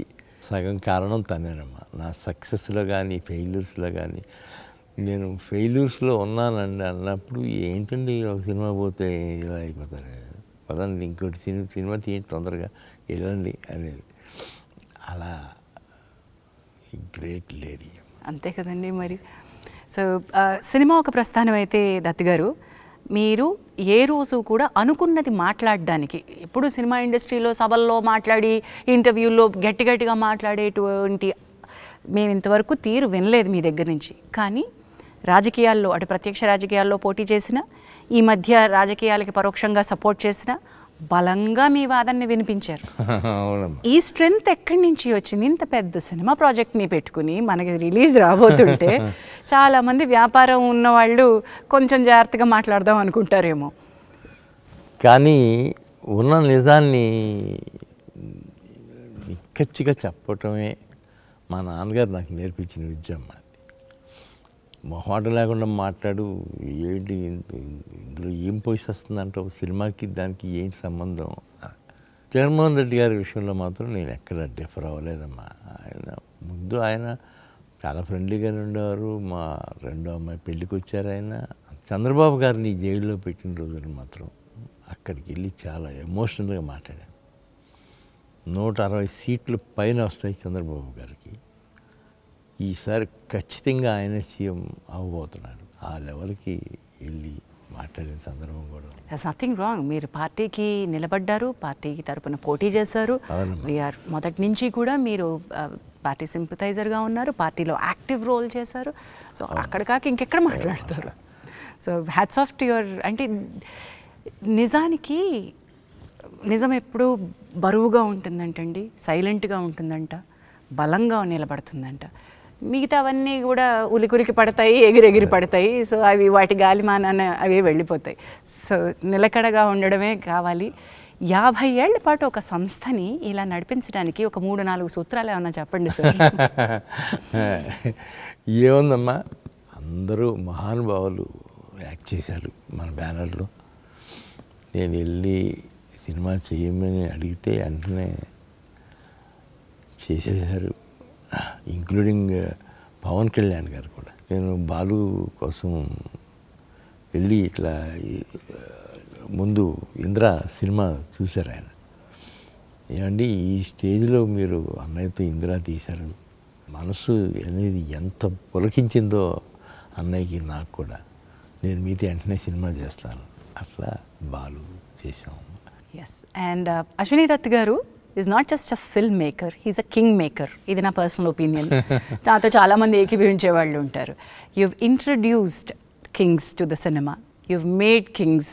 సగం కారణం తనేనమ్మా. నా సక్సెస్లో కానీ ఫెయిల్యూర్స్లో కానీ, నేను ఫెయిల్యూర్స్లో ఉన్నానండి అన్నప్పుడు, ఏంటండి ఒక సినిమా పోతే ఇలా అయిపోతారు, పదండి ఇంకోటి సినిమా తీయండి తొందరగా వెళ్ళండి అనేది. అలా గ్రేట్ లేడీ. అంతే కదండి మరి. సో సినిమా ఒక ప్రస్థానం అయితే దత్ గారు, మీరు ఏ రోజు కూడా అనుకున్నది మాట్లాడడానికి, ఎప్పుడు సినిమా ఇండస్ట్రీలో సభల్లో మాట్లాడి ఇంటర్వ్యూల్లో గట్టిగా మాట్లాడేటువంటి మేము ఇంతవరకు తీరు వినలేదు మీ దగ్గర నుంచి. కానీ రాజకీయాల్లో, అటు ప్రత్యక్ష రాజకీయాల్లో పోటీ చేసిన, ఈ మధ్య రాజకీయాలకి పరోక్షంగా సపోర్ట్ చేసిన, బలంగా మీ వాదనని వినిపించారు. ఈ స్ట్రెంగ్త్ ఎక్కడి నుంచి వచ్చింది? ఇంత పెద్ద సినిమా ప్రాజెక్ట్ని పెట్టుకుని మనకి రిలీజ్ రాబోతుంటే చాలామంది వ్యాపారం ఉన్నవాళ్ళు కొంచెం జాగ్రత్తగా మాట్లాడదాం అనుకుంటారేమో. కానీ ఉన్న నిజాన్ని నిక్కచ్చిగా చెప్పటమే మా నాన్నగారు నాకు నేర్పించిన విద్య అన్నమాట. మొహాట లేకుండా మాట్లాడు, ఏంటి ఇందులో ఏం పోషిస్తుందంటే ఒక సినిమాకి దానికి ఏంటి సంబంధం. జగన్మోహన్ రెడ్డి గారి విషయంలో మాత్రం నేను ఎక్కడ డిఫర్ అవ్వలేదమ్మా. ఆయన చాలా ఫ్రెండ్లీగానే ఉండేవారు. మా రెండో అమ్మాయి పెళ్ళికి వచ్చారు ఆయన. చంద్రబాబు గారిని జైల్లో పెట్టిన రోజులు మాత్రం అక్కడికి వెళ్ళి చాలా ఎమోషనల్గా మాట్లాడాను. 160 సీట్లు పైన వస్తాయి చంద్రబాబు గారికి. ఈసారి ఖచ్చితంగా ఆయన సీఎం అవ్వబోతున్నాడు. ఆ లెవెల్కి వెళ్ళి మాట్లాడిన సందర్భం కూడా. That's nothing wrong. మీరు పార్టీకి నిలబడ్డారు, పార్టీకి తరపున పోటీ చేశారు. వీఆర్ మొదటి నుంచి కూడా మీరు పార్టీ సింపథైజర్గా ఉన్నారు, పార్టీలో యాక్టివ్ రోల్ చేశారు. సో అక్కడ కాక ఇంకెక్కడ మాట్లాడతారు? So hats off to your. అంటే నిజానికి నిజం ఎప్పుడూ బరువుగా ఉంటుందంటండి, సైలెంట్గా ఉంటుందంట, బలంగా నిలబడుతుందంట. మిగతావన్నీ కూడా ఉలికి పడతాయి, ఎగిరి పడతాయి. సో అవి వాటి గాలిమానాన అవి వెళ్ళిపోతాయి. సో నిలకడగా ఉండడమే కావాలి. 50 ఏళ్ల పాటు ఒక సంస్థని ఇలా నడిపించడానికి ఒక 3-4 సూత్రాలు ఏమన్నా చెప్పండి సార్. ఏముందమ్మా, అందరూ మహానుభావులు యాక్ట్ చేశారు మన బ్యానర్లో. నేను వెళ్ళి సినిమా చేయమని అడిగితే వెంటనే చేసేసారు, ఇంక్లూడింగ్ పవన్ కళ్యాణ్ గారు కూడా. నేను బాలు కోసం వెళ్ళి ఇట్లా ముందు ఇంద్ర సినిమా చూశారు ఆయన. ఏమండి ఈ స్టేజ్లో మీరు అన్నయ్యతో ఇంద్ర తీశారు, మనసు అనేది ఎంత పులకించిందో అన్నయ్యకి నాకు కూడా, నేను మీతో వెంటనే సినిమా చేస్తాను, అట్లా బాలు చేసాము. ఎస్. అండ్ అశ్విని దత్ గారు is not just a film maker, he's a king maker. ఇది నా పర్సనల్ ఒపీనియన్. నాతో చాలామంది ఏకీభవించే వాళ్ళు ఉంటారు. you've introduced kings to the cinema, you've made kings.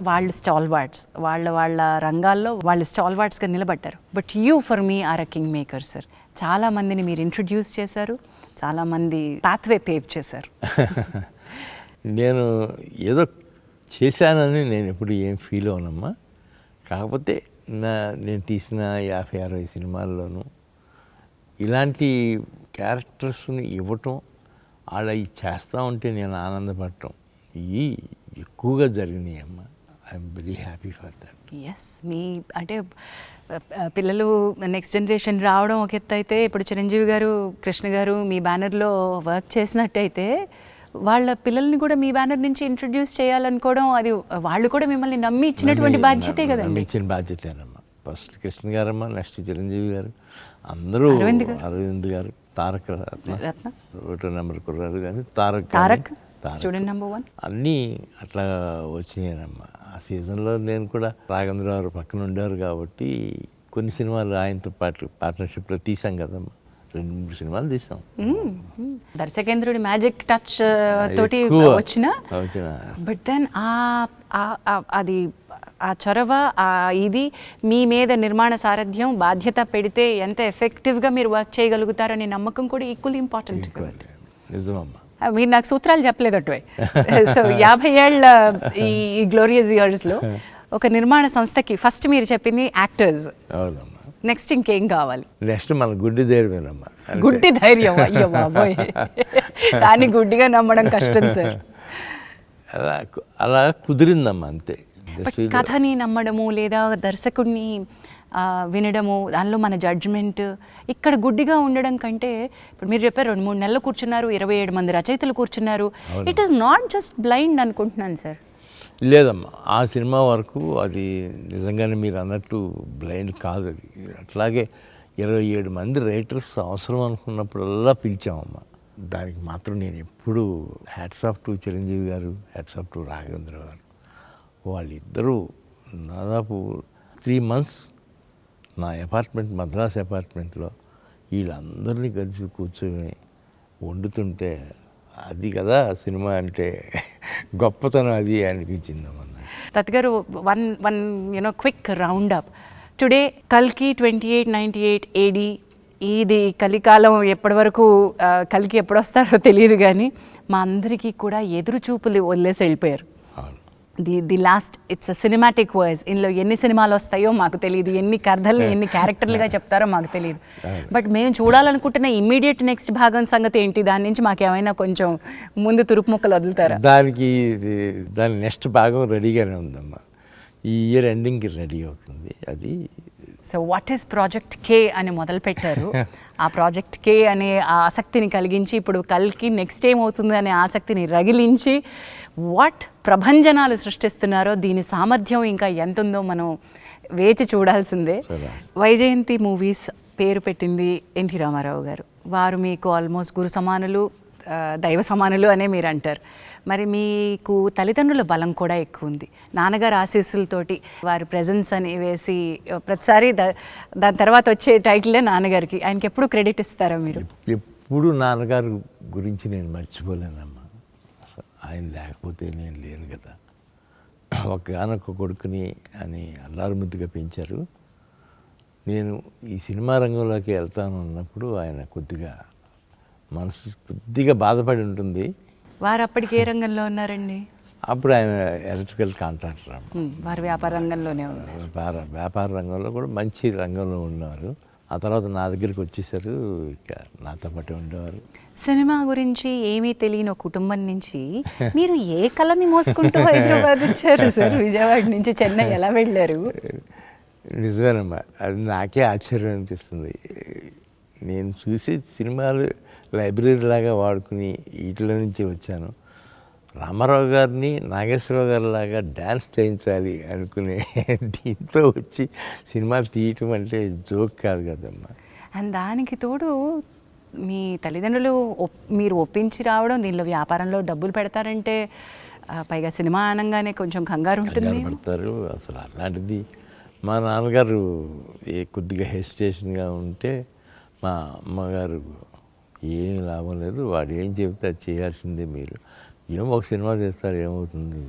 వాళ్ళు స్టాల్వార్డ్స్, వాళ్ళ రంగాల్లో వాళ్ళు స్టాల్వార్డ్స్గా నిలబడ్డారు. But you for me are a king maker sir. చాలామందిని మీరు ఇంట్రడ్యూస్ చేశారు, చాలామంది పాత్వే పేవ్ చేశారు. నేను ఏదో చేశానని నేను ఎప్పుడు ఏం ఫీల్ అవనమ్మా. కాకపోతే నేను తీసిన 50-60 సినిమాల్లోనూ ఇలాంటి క్యారెక్టర్స్ని ఇవ్వటం, వాళ్ళ ఇది చేస్తూ ఉంటే నేను ఆనందపడటం, ఇవి ఎక్కువగా జరిగినాయి అమ్మ. I'm very happy for that. Yes. మీ అంటే పిల్లలు నెక్స్ట్ జనరేషన్ రావడం ఒక ఎత్తు అయితే, ఇప్పుడు చిరంజీవి గారు, కృష్ణ గారు మీ బ్యానర్లో వర్క్ చేసినట్టయితే వాళ్ళ పిల్లల్ని కూడా మీ బ్యానర్ నుంచి ఇంట్రడ్యూస్ చేయాలనుకోవడం, అది వాళ్ళు కూడా మిమ్మల్ని నమ్మి ఇచ్చినటువంటి బాధ్యతే కదండి. ఇచ్చిన బాధ్యతేనమ్మా. ఫస్ట్ కృష్ణ గారమ్మా, నెక్స్ట్ చిరంజీవి గారు, అందరూ అరవింద్ గారు, తారక రత్న, ఒకటో నెంబర్ కుర్రారు కానీ తారక్ స్టూడెంట్ నెంబర్ 1 అన్నీ అట్లా వచ్చినాయనమ్మా. ఆ సీజన్లో నేను కూడా రాఘవేంద్ర గారు పక్కన ఉండేవారు కాబట్టి కొన్ని సినిమాలు ఆయనతో పాటు పార్ట్నర్షిప్లో తీసాం కదమ్మా. 2-3 సినిమాలు తీసాం. దర్శకేంద్రుడి మ్యాజిక్ టచ్ తోటి వచ్చిన, బట్ దెన్ అది ఆ చొరవ, ఇది మీ మీద నిర్మాణ సారథ్యం బాధ్యత పెడితే ఎంత ఎఫెక్టివ్గా మీరు వర్క్ చేయగలుగుతారనే నమ్మకం కూడా ఈక్వల్లీ ఇంపార్టెంట్. నిజమమ్మా. మీరు నాకు సూత్రాలు చెప్పలేదు అటువై. సో 50 ఏళ్ళ ఈ గ్లోరియస్ ఇయర్స్లో ఒక నిర్మాణ సంస్థకి ఫస్ట్ మీరు చెప్పింది యాక్టర్స్, నెక్స్ట్ ఇంకేం కావాలి? నెక్స్ట్ మన గుడ్డి ధైర్యమేనమ్మా. గుడ్డి ధైర్యం, అయ్యో బాబోయ్, దాన్ని గుడ్డిగా నమ్మడం కష్టం సార్. అలా కుదిరిందమ్మా అంతే. కథని నమ్మడము లేదా దర్శకుడిని వినడము, దానిలో మన జడ్జ్మెంట్, ఇక్కడ గుడ్డిగా ఉండడం కంటే, ఇప్పుడు మీరు చెప్పారు 2-3 నెలలు కూర్చున్నారు, 27 మంది రచయితలు కూర్చున్నారు, it is not just blind అనుకుంటున్నాను సార్. లేదమ్మా, ఆ సినిమా వరకు అది నిజంగానే మీరు అన్నట్టు బ్లైండ్ కాదు. అది అట్లాగే 27 మంది రైటర్స్ అవసరం అనుకున్నప్పుడల్లా పిలిచామమ్మా. దానికి మాత్రం నేను ఎప్పుడు హ్యాట్స్ ఆఫ్ టు చిరంజీవి గారు, హ్యాట్స్ ఆఫ్ టు రాఘవేంద్ర గారు. వాళ్ళిద్దరూ దాదాపు 3 months నా అపార్ట్మెంట్, మద్రాస్ అపార్ట్మెంట్లో వీళ్ళందరినీ కలిసి కూర్చొని వండుతుంటే, అది కదా సినిమా అంటే గొప్పతనం అది అనిపించిందమ్మా. దత్ గారు, one quick round up. Today కల్కి 2898 AD, ఇది కలికాలం. ఎప్పటి వరకు కల్కి ఎప్పుడు వస్తారో తెలియదు, కానీ మా అందరికీ కూడా ఎదురు చూపులు వదిలేసి వెళ్ళిపోయారు. The last, it's a cinematic verse. ఇందులో ఎన్ని సినిమాలు వస్తాయో మాకు తెలియదు, ఎన్ని కథల్ని ఎన్ని క్యారెక్టర్లుగా చెప్తారో మాకు తెలియదు. బట్ మేము చూడాలనుకుంటున్న ఇమ్మీడియట్ నెక్స్ట్ భాగం సంగతి ఏంటి? దాని నుంచి మాకు ఏమైనా కొంచెం ముందు తురుపు ముక్కలు వదులుతారా? దాని నెక్స్ట్ భాగం రెడీగానే ఉందమ్మా. ఈ ఇయర్ ఎండింగ్కి రెడీ అవుతుంది అది. సో వాట్ ఈస్ ప్రాజెక్ట్ కే అని మొదలుపెట్టారు. ఆ ప్రాజెక్ట్ కే అనే ఆసక్తిని కలిగించి, ఇప్పుడు కల్కి నెక్స్ట్ ఏమవుతుంది అనే ఆసక్తిని రగిలించి, వాట్ ప్రభంజనాలు సృష్టిస్తున్నారో, దీని సామర్థ్యం ఇంకా ఎంత ఉందో మనం వేచి చూడాల్సిందే. వైజయంతి మూవీస్ పేరు పెట్టింది ఎన్టీ రామారావు గారు. వారు మీకు ఆల్మోస్ట్ గురు సమానులు, దైవ సమానులు అనే మీరు అంటారు. మరి మీకు తల్లిదండ్రుల బలం కూడా ఎక్కువ ఉంది. నాన్నగారు ఆశీస్సులతోటి వారి ప్రెజెన్స్ అని వేసి ప్రతిసారి దాని తర్వాత వచ్చే టైటిలే నాన్నగారికి. ఆయనకి ఎప్పుడు క్రెడిట్ ఇస్తారా మీరు? ఎప్పుడు నాన్నగారు గురించి నేను మర్చిపోలేనమ్మా. ఆయన లేకపోతే నేను లేను కదా. ఒక్కగానొక్క కొడుకుని అని అల్లారు ముద్దుగా పెంచారు. నేను ఈ సినిమా రంగంలోకి వెళ్తాను అన్నప్పుడు ఆయన మనసు కొద్దిగా బాధపడి ఉంటుంది. వారు అప్పటికి ఏ రంగంలో ఉన్నారండి? అప్పుడు ఆయన ఎలక్ట్రికల్ కాంట్రాక్టర్. వారు వ్యాపార రంగంలోనే ఉన్నారు. వ్యాపార రంగంలో కూడా మంచి రంగంలో ఉన్నారు. ఆ తర్వాత నా దగ్గరికి వచ్చేసారు, ఇక నాతో పాటు ఉండేవారు. సినిమా గురించి ఏమీ తెలియని ఒక కుటుంబం నుంచి మీరు ఏ కళని మోసుకుంటూ హైదరాబాద్ వచ్చారు సార్? విజయవాడ నుంచి చెన్నై ఎలా వెళ్ళారు? నిజమేనమ్మా, అది నాకే ఆశ్చర్యం అనిపిస్తుంది. నేను చూసి సినిమాలు లైబ్రరీ లాగా వాడుకుని వీటిలో నుంచి వచ్చాను. రామారావు గారిని నాగేశ్వరరావు గారి లాగా డ్యాన్స్ చేయించాలి అనుకునే దీంతో వచ్చి సినిమాలు తీయటం అంటే జోక్ కాదు కదమ్మా. అండ్ దానికి తోడు మీ తల్లిదండ్రులు మీరు ఒప్పించి రావడం, దీనిలో వ్యాపారంలో డబ్బులు పెడతారంటే పైగా సినిమా అనగానే కొంచెం కంగారు ఉంటుంది. పడతారు అసలు. అలాంటిది మా నాన్నగారు కొద్దిగా హెసిటేషన్గా ఉంటే మా అమ్మగారు ఏం లాభం లేదు, వాడు ఏం చెబితే అది చేయాల్సిందే, మీరు ఏమో ఒక సినిమా చేస్తారు ఏమవుతుంది,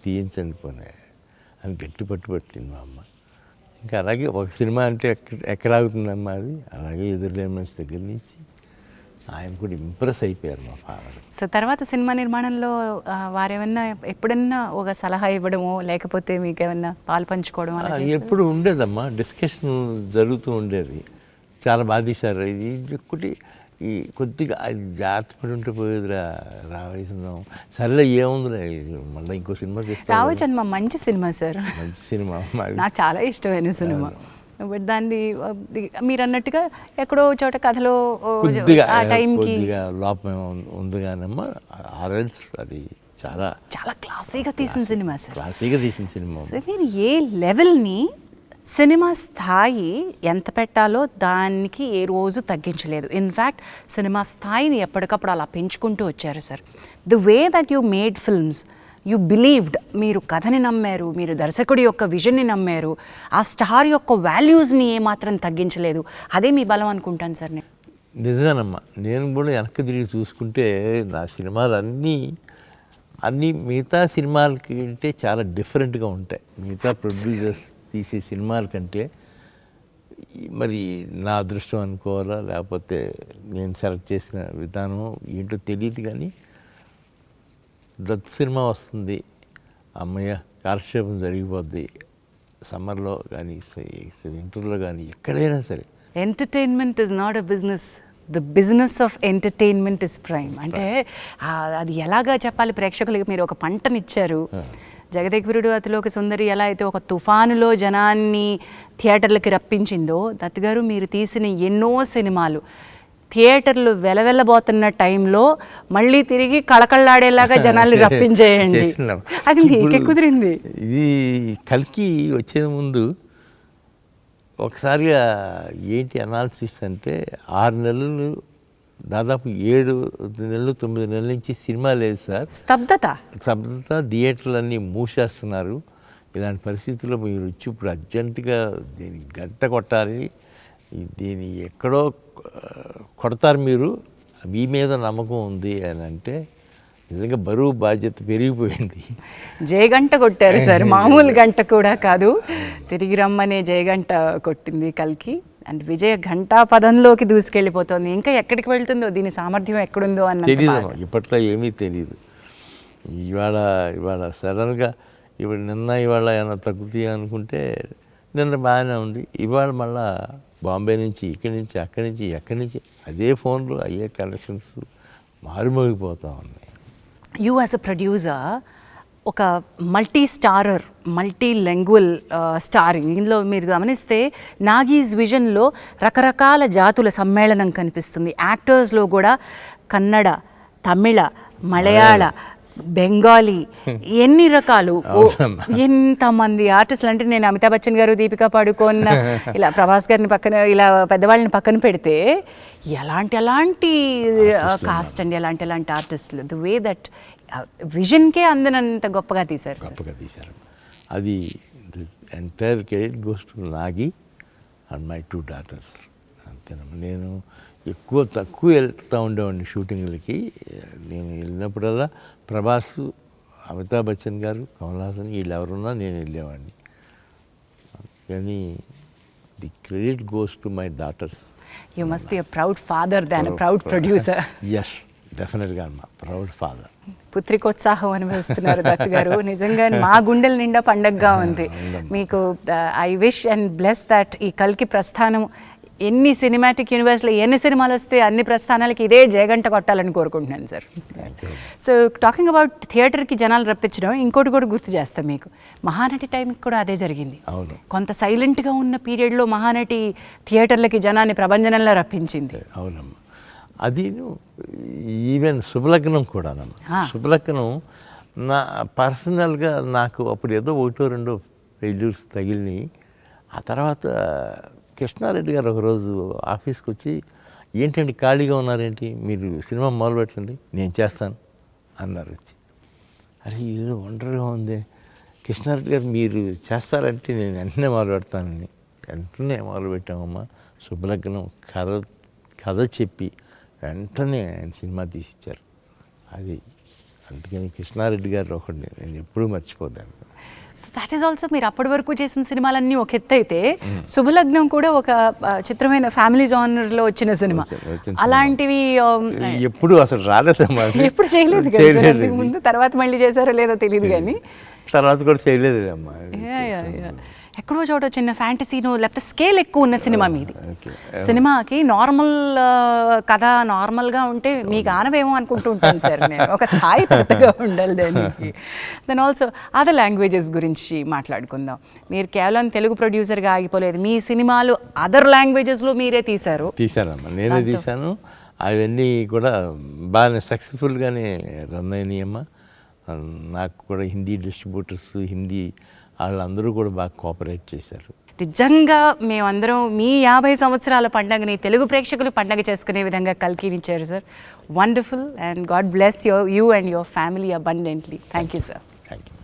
తీయించండి పోనీ అని గట్టి పట్టింది మా అమ్మ. ఇంకా అలాగే ఒక సినిమా అంటే ఎక్కడ ఆగుతుందమ్మా అది. అలాగే ఎదురులేని మనిషి దగ్గర నుంచి ఆయన కూడా ఇంప్రెస్ అయిపోయారు మా ఫాదర్. సో తర్వాత సినిమా నిర్మాణంలో వారేమన్నా ఎప్పుడన్నా ఒక సలహా ఇవ్వడమో లేకపోతే మీకు ఏమన్నా పాలు పంచుకోవడం ఎప్పుడు ఉండేదమ్మా, డిస్కషన్ జరుగుతూ ఉండేది. చాలా బాగా తీశారు, ఇది ఒకటి ఈ కొద్దిగా అది జాగ్రత్త పడి ఉంటే పోయేదిరా రావేసిందాం, సర్లే ఏముందిరా మళ్ళీ ఇంకో సినిమా తీస్తాం. రావచ్చండి, మంచి సినిమా సార్, మంచి సినిమా, నాకు చాలా ఇష్టమైన సినిమా. బట్ దాన్ని మీరు అన్నట్టుగా ఎక్కడో చోట కథలో ఆ టైంకి లోపం ఉంది కానమ్మా. ఆర్ఎల్స్ అది చాలా చాలా క్లాసీగా తీసిన సినిమా సార్. క్లాసీగా తీసిన సినిమా. మీరు ఏ లెవెల్ని, సినిమా స్థాయి ఎంత పెట్టాలో దానికి ఏ రోజు తగ్గించలేదు. ఇన్ఫ్యాక్ట్ సినిమా స్థాయిని ఎప్పటికప్పుడు అలా పెంచుకుంటూ వచ్చారు sir. The way that you made films, you believed, మీరు కథని నమ్మారు, మీరు దర్శకుడి యొక్క విజన్ని నమ్మారు, ఆ స్టార్ యొక్క వాల్యూస్ని ఏమాత్రం తగ్గించలేదు. అదే మీ బలం అనుకుంటాను సార్. నేను నిజమేనమ్మా, నేను కూడా వెనక్కి తిరిగి చూసుకుంటే నా సినిమాలు అన్నీ మిగతా సినిమాలకి అంటే చాలా డిఫరెంట్గా ఉంటాయి. మిగతా ప్రొడ్యూసర్స్ తీసే సినిమాల కంటే మరి నా అదృష్టం అనుకోవాలా లేకపోతే నేను సెలెక్ట్ చేసిన విధానం ఏంటో తెలియదు, కానీ దత్ సినిమా వస్తుంది, అమ్మయ్య కాలక్షేపం జరిగిపోద్ది, సమ్మర్లో కానీ వింటర్లో కానీ ఎక్కడైనా సరే. Entertainment is not a business, the business of entertainment is prime. అంటే అది ఎలాగా చెప్పాలి ప్రేక్షకులకి? మీరు ఒక పంటనిచ్చారు. జగదేకవీరుడు అతిలోక సుందరి ఎలా అయితే ఒక తుఫానులో జనాన్ని థియేటర్లకి రప్పించిందో, దత్ గారు మీరు తీసిన ఎన్నో సినిమాలు థియేటర్లు వెలవెల్లబోతున్న టైంలో మళ్ళీ తిరిగి కళకళలాడేలాగా జనాల్ని రప్పించేయండి. అది మీకే కుదిరింది. ఇది కల్కి వచ్చే ముందు ఒకసారిగా ఏంటి అనాలిసిస్ అంటే 6 నెలలు దాదాపు 7 నెలలు 9 నెలల నుంచి సినిమా లేదు సార్. స్తబ్దత, థియేటర్లన్నీ మూసేస్తున్నారు. ఇలాంటి పరిస్థితుల్లో మీరు వచ్చి ఇప్పుడు అర్జెంటుగా దీన్ని గంట కొట్టాలి, దీన్ని ఎక్కడో కొడతారు మీరు, మీ మీద నమ్మకం ఉంది అని అంటే నిజంగా బరువు బాధ్యత పెరిగిపోయింది. జయగంట కొట్టారు సార్, మామూలు గంట కూడా కాదు. తిరిగి రమ్మనే జయగంట కొట్టింది కల్కి. అండ్ విజయ ఘంటా పదంలోకి దూసుకెళ్ళిపోతుంది. ఇంకా ఎక్కడికి వెళ్తుందో, దీని సామర్థ్యం ఎక్కడుందో అన్న తెలియదు, ఇప్పట్లో ఏమీ తెలియదు. ఇవాళ సడన్గా ఇవాళ ఏమైనా తగ్గుతాయి అనుకుంటే నిన్న బాగానే ఉంది, ఇవాళ మళ్ళా బాంబే నుంచి అక్కడి నుంచి అదే ఫోన్లు అయ్యే కలెక్షన్స్ మారుమోగిపోతూ ఉన్నాయి. యూ యాజ్ అ ప్రొడ్యూసర్ ఒక multi starrer, multi language starring. ఇందులో మీరు గమనిస్తే నాగీస్ విజన్లో రకరకాల జాతుల సమ్మేళనం కనిపిస్తుంది. యాక్టర్స్లో కూడా కన్నడ, తమిళ, మలయాళ, బెంగాలీ, ఎన్ని రకాలు, ఎంతమంది ఆర్టిస్టులు. అంటే నేను అమితాబ్ బచ్చన్ గారు, దీపికా పడుకోన్, ఇలా ప్రభాస్ గారిని పక్కన, ఇలా పెద్దవాళ్ళని పక్కన పెడితే ఎలాంటి కాస్ట్ అండి, ఎలాంటి ఆర్టిస్టులు. ది వే దట్ విజన్కే అందనంత గొప్పగా తీశారు. అది entire credit goes to Nagi and my 2 daughters. అంతేనమ్మా. నేను తక్కువ వెళ్తూ ఉండేవాడిని షూటింగ్లకి. నేను వెళ్ళినప్పుడల్లా ప్రభాస్, అమితాబ్ బచ్చన్ గారు, కమల్ హాసన్ వీళ్ళు ఎవరున్నా నేను వెళ్ళేవాడిని. కానీ the credit goes to my daughters. You must be a proud father than a proud producer. Yes, డెఫినెట్గా అమ్మా, ప్రౌడ్ ఫాదర్. పుత్రికోత్సాహం అనుభవిస్తున్నారు దత్ గారు. నిజంగా మా గుండెల నిండా పండగగా ఉంది మీకు. I wish and bless that ఈ కల్కి ప్రస్థానం ఎన్ని సినిమాటిక్ యూనివర్స్లో ఎన్ని సినిమాలు వస్తే అన్ని ప్రస్థానాలకి ఇదే జయగంట కొట్టాలని కోరుకుంటున్నాను సార్. సో టాకింగ్ అబౌట్ థియేటర్కి జనాలు రప్పించడం, ఇంకోటి కూడా గుర్తు చేస్తాం మీకు, మహానటి టైంకి కూడా అదే జరిగింది. అవును, కొంత సైలెంట్గా ఉన్న పీరియడ్లో మహానటి థియేటర్లకి జనాన్ని ప్రభంజనంలో రప్పించింది. అవునమ్మా. అది ఈవెన్ శుభలగ్నం కూడానమ్మా. శుభలగ్నం నా పర్సనల్గా నాకు అప్పుడు ఏదో 1-2 ఫెయిల్యూర్స్ తగిలినాయి. ఆ తర్వాత కృష్ణారెడ్డి గారు ఒకరోజు ఆఫీస్కి వచ్చి, ఏంటండి ఖాళీగా ఉన్నారేంటి, మీరు సినిమా మొదలు పెట్టండి నేను చేస్తాను అన్నారు వచ్చి. అరే ఏదో వండర్గా ఉంది కృష్ణారెడ్డి గారు, మీరు చేస్తారంటే నేను వెంటనే మొదలు పెడతానని వెంటనే మొదలుపెట్టామమ్మా. శుభలగ్నం కథ చెప్పి వెంటనే ఆయన సినిమా తీసిచ్చారు. అది అందుకని కృష్ణారెడ్డి గారు ఒకటి నేను ఎప్పుడూ మర్చిపోతాను. సో దాట్ ఈస్ ఆల్సో, మీరు అప్పటి వరకు చేసిన సినిమాలన్నీ ఒక ఎత్తు అయితే, శుభలగ్నం కూడా ఒక చిత్రమైన ఫ్యామిలీ జానర్లో వచ్చిన సినిమా. అలాంటివి ఎప్పుడు అసలు రాలేదమ్మా. ఎప్పుడు చేయలేదు కదా ముందు, తర్వాత మళ్ళీ చేశారో లేదో తెలియదు కానీ తర్వాత కూడా చేయలేదు అమ్మా. ఎక్కడో చోట చిన్న ఫ్యాంటసీను లేకపోతే స్కేల్ ఎక్కువ ఉన్న సినిమా మీది. సినిమాకి నార్మల్ కథ నార్మల్గా ఉంటే మీకు ఆనవేమో అనుకుంటూ ఉంటాను సార్ నేను, ఒక స్థాయి పెద్దగా ఉండాలి దానికి. దెన్ ఆల్సో అదర్ లాంగ్వేజెస్ గురించి మాట్లాడుకుందాం. మీరు కేవలం తెలుగు ప్రొడ్యూసర్గా ఆగిపోలేదు, మీ సినిమాలు అదర్ లాంగ్వేజెస్లో మీరే తీశారమ్మా. నేనే తీశాను. అవన్నీ కూడా బాగానే సక్సెస్ఫుల్గానే రన్ అయినాయమ్మా. నాకు కూడా హిందీ డిస్ట్రిబ్యూటర్స్, హిందీ వాళ్ళందరూ కూడా బాగా కోఆపరేట్ చేశారు. నిజంగా మేమందరం మీ 50 సంవత్సరాల పండుగని తెలుగు ప్రేక్షకులు పండుగ చేసుకునే విధంగా కల్కినిచ్చారు sir. Wonderful, and God bless you and your family abundantly. Thank you sir. Thank you.